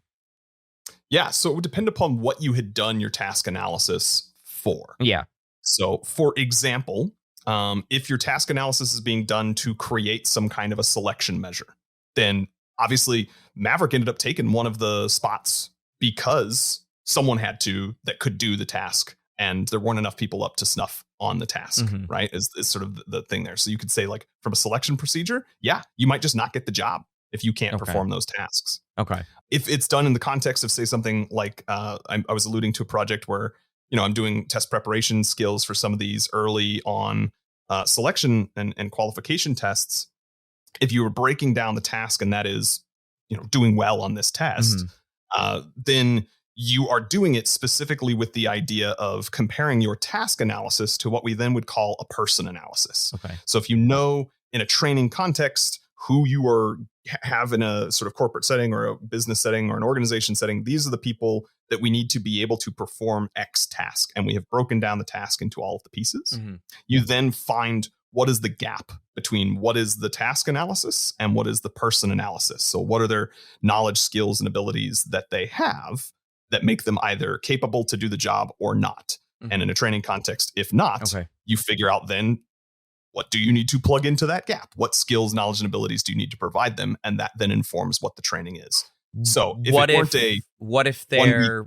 Yeah, so it would depend upon what you had done your task analysis for. Yeah. So, for example, if your task analysis is being done to create some kind of a selection measure, then obviously Maverick ended up taking one of the spots because someone had to that could do the task, and there weren't enough people up to snuff on the task, right? Is sort of the thing there. So you could say, like, from a selection procedure, yeah, you might just not get the job if you can't perform those tasks. Okay. If it's done in the context of, say, something like I was alluding to a project where, I'm doing test preparation skills for some of these early on selection and qualification tests. If you were breaking down the task, and that is doing well on this test, then you are doing it specifically with the idea of comparing your task analysis to what we then would call a person analysis. Okay. So if in a training context who you have in a sort of corporate setting or a business setting or an organization setting, these are the people that we need to be able to perform X task. And we have broken down the task into all of the pieces. You then find what is the gap between what is the task analysis and what is the person analysis. So what are their knowledge, skills, and abilities that they have that make them either capable to do the job or not. And in a training context, if not, you figure out then what do you need to plug into that gap? What skills, knowledge, and abilities do you need to provide them? And that then informs what the training is. So if what if they're,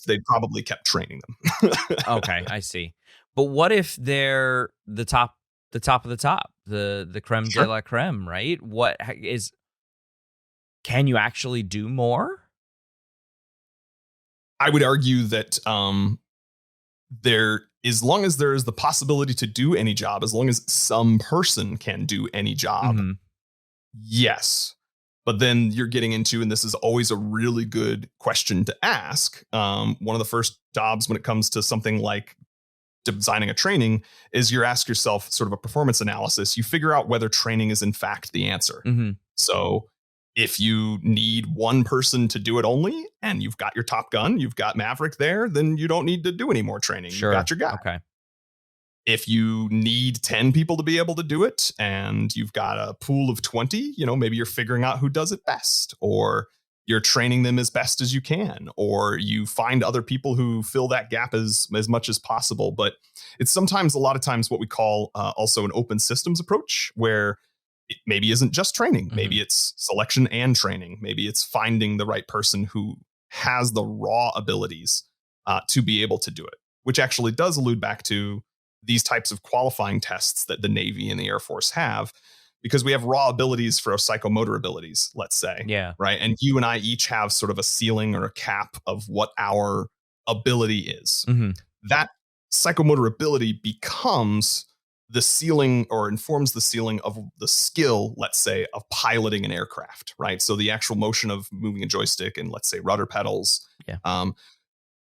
they probably kept training them. Okay, I see. But what if they're the top of the top, the creme de la creme, right? Can you actually do more? I would argue that as long as there is the possibility to do any job, as long as some person can do any job, yes. But then you're getting into, and this is always a really good question to ask. One of the first jobs when it comes to something like designing a training is you ask yourself sort of a performance analysis. You figure out whether training is in fact the answer. So if you need one person to do it only, and you've got your Top Gun, you've got Maverick there, then you don't need to do any more training. You've got your guy. Okay. If you need 10 people to be able to do it, and you've got a pool of 20, maybe you're figuring out who does it best, or you're training them as best as you can, or you find other people who fill that gap as much as possible. But it's sometimes, a lot of times, what we call also an open systems approach, where it maybe isn't just training. Maybe it's selection and training. Maybe it's finding the right person who has the raw abilities to be able to do it, which actually does allude back to these types of qualifying tests that the Navy and the Air Force have, because we have raw abilities for our psychomotor abilities, let's say. Yeah. Right. And you and I each have sort of a ceiling or a cap of what our ability is. That psychomotor ability becomes the ceiling, or informs the ceiling of the skill, let's say, of piloting an aircraft, right? So the actual motion of moving a joystick and, let's say, rudder pedals.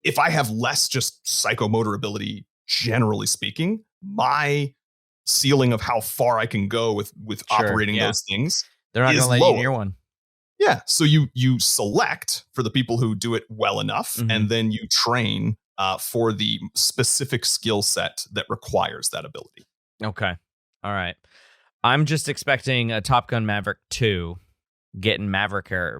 If I have less just psychomotor ability, generally speaking, my ceiling of how far I can go with operating those things, they're not going to let you near one. Yeah. So you select for the people who do it well enough, and then you train for the specific skill set that requires that ability. Okay. All right. I'm just expecting a Top Gun Maverick 2 getting Maverick, where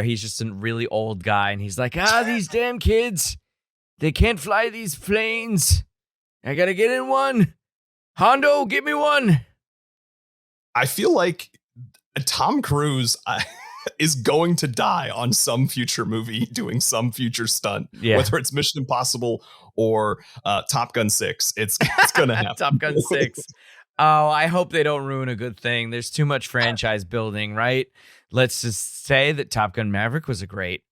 he's just a really old guy and he's like, these damn kids, they can't fly these planes. I got to get in one. Hondo, get me one. I feel like Tom Cruise is going to die on some future movie doing some future stunt, whether it's Mission Impossible or Top Gun 6. It's going to happen. Top Gun 6. Oh, I hope they don't ruin a good thing. There's too much franchise building, right? Let's just say that Top Gun Maverick was a great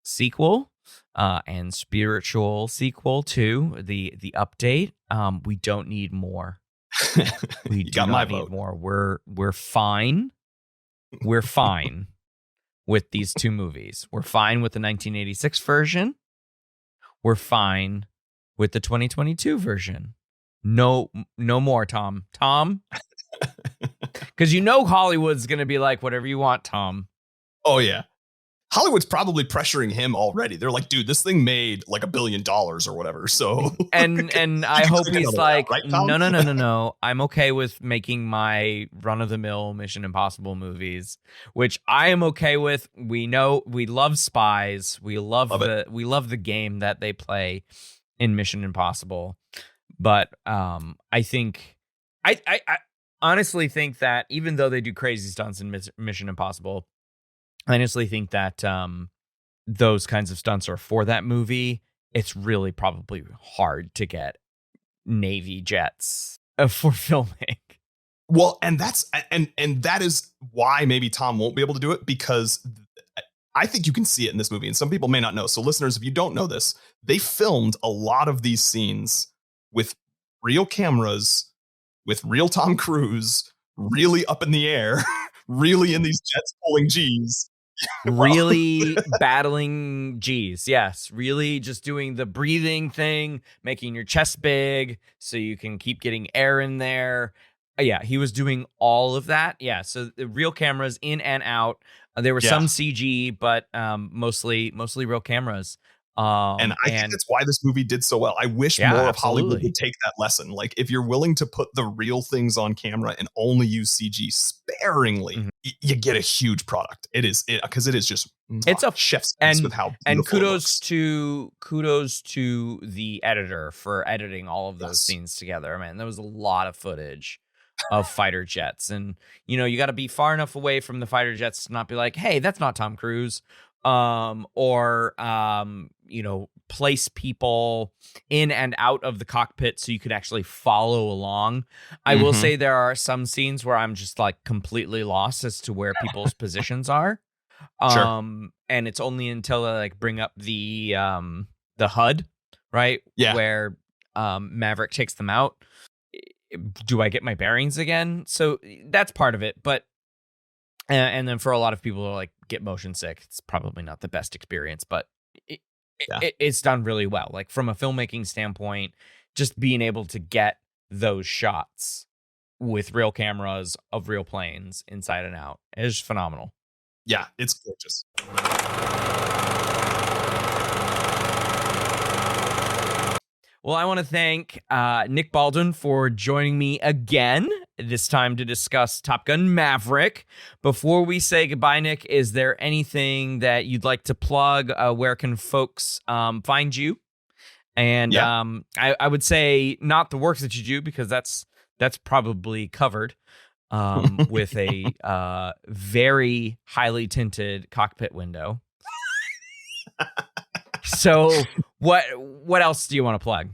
sequel and spiritual sequel to the update. We don't need more. We do not need more. We're fine. We're fine with these two movies. We're fine with the 1986 version. We're fine with the 2022 version. No more, Tom. Because Hollywood's going to be like, whatever you want, Tom. Oh, yeah. Hollywood's probably pressuring him already. They're like, dude, this thing made like $1 billion or whatever. So and I hope he's like, right, no. I'm okay with making my run-of-the-mill Mission Impossible movies, which I am okay with. We know we love spies. We love the game that they play in Mission Impossible. But I think I honestly think that even though they do crazy stunts in Mission Impossible, I honestly think that those kinds of stunts are for that movie. It's really probably hard to get Navy jets for filming. Well, and that is why maybe Tom won't be able to do it, because I think you can see it in this movie, and some people may not know. So listeners, if you don't know this, they filmed a lot of these scenes with real cameras with real Tom Cruise really up in the air, really in these jets pulling G's. Really battling G's. Yes. Really just doing the breathing thing, making your chest big so you can keep getting air in there. Yeah, he was doing all of that. Yeah, so the real cameras in and out. There were some CG, but mostly real cameras. And I think that's why this movie did so well. I wish more of Hollywood would take that lesson. Like, if you're willing to put the real things on camera and only use CG sparingly, you get a huge product. It is because it is just it's a chef's kiss with how and kudos to the editor for editing all of those scenes together. Man, there was a lot of footage of fighter jets, and you got to be far enough away from the fighter jets to not be like, hey, that's not Tom Cruise. Place people in and out of the cockpit so you could actually follow along. I will say there are some scenes where I'm just like completely lost as to where people's positions are. And it's only until I like bring up the HUD, right? Yeah. Where Maverick takes them out. Do I get my bearings again? So that's part of it, but and then for a lot of people who like get motion sick, it's probably not the best experience, but it's done really well. Like from a filmmaking standpoint, just being able to get those shots with real cameras of real planes inside and out is phenomenal. Yeah, it's gorgeous. Well, I want to thank Nick Baldwin for joining me again, this time to discuss Top Gun Maverick. Before we say goodbye, Nick, is there anything that you'd like to plug? Where can folks find you? And I would say not the work that you do, because that's probably covered with a very highly tinted cockpit window. So what else do you want to plug?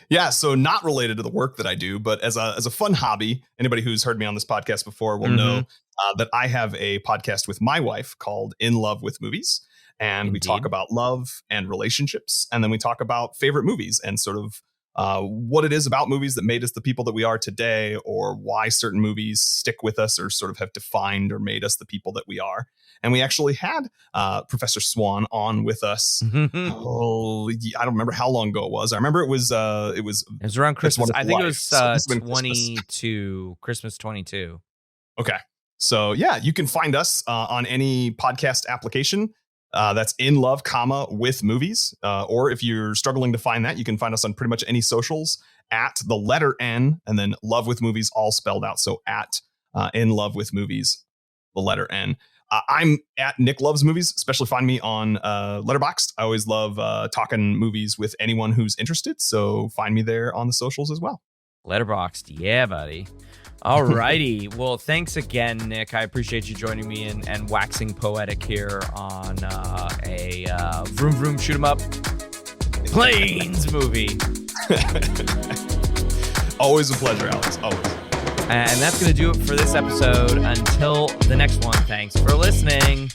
Yeah, so not related to the work that I do, but as a fun hobby, anybody who's heard me on this podcast before will know that I have a podcast with my wife called In Love with Movies. And we talk about love and relationships. And then we talk about favorite movies and sort of what it is about movies that made us the people that we are today, or why certain movies stick with us or sort of have defined or made us the people that we are. And we actually had Professor Swan on with us. I don't remember how long ago it was. I remember it was around Christmas. I think it was 22, Christmas 22. Okay. So yeah, you can find us on any podcast application. That's In Love, with Movies. Or if you're struggling to find that, you can find us on pretty much any socials at the letter N and then Love with Movies, all spelled out. So at In Love with Movies, the letter N. I'm at Nick Loves Movies. Especially find me on Letterboxd. I always love talking movies with anyone who's interested. So find me there on the socials as well. Letterboxd. Yeah, buddy. All righty. Well, thanks again, Nick. I appreciate you joining me and waxing poetic here on a vroom vroom shoot 'em up planes movie. Always a pleasure, Alex. Always. And that's going to do it for this episode. Until the next one, thanks for listening.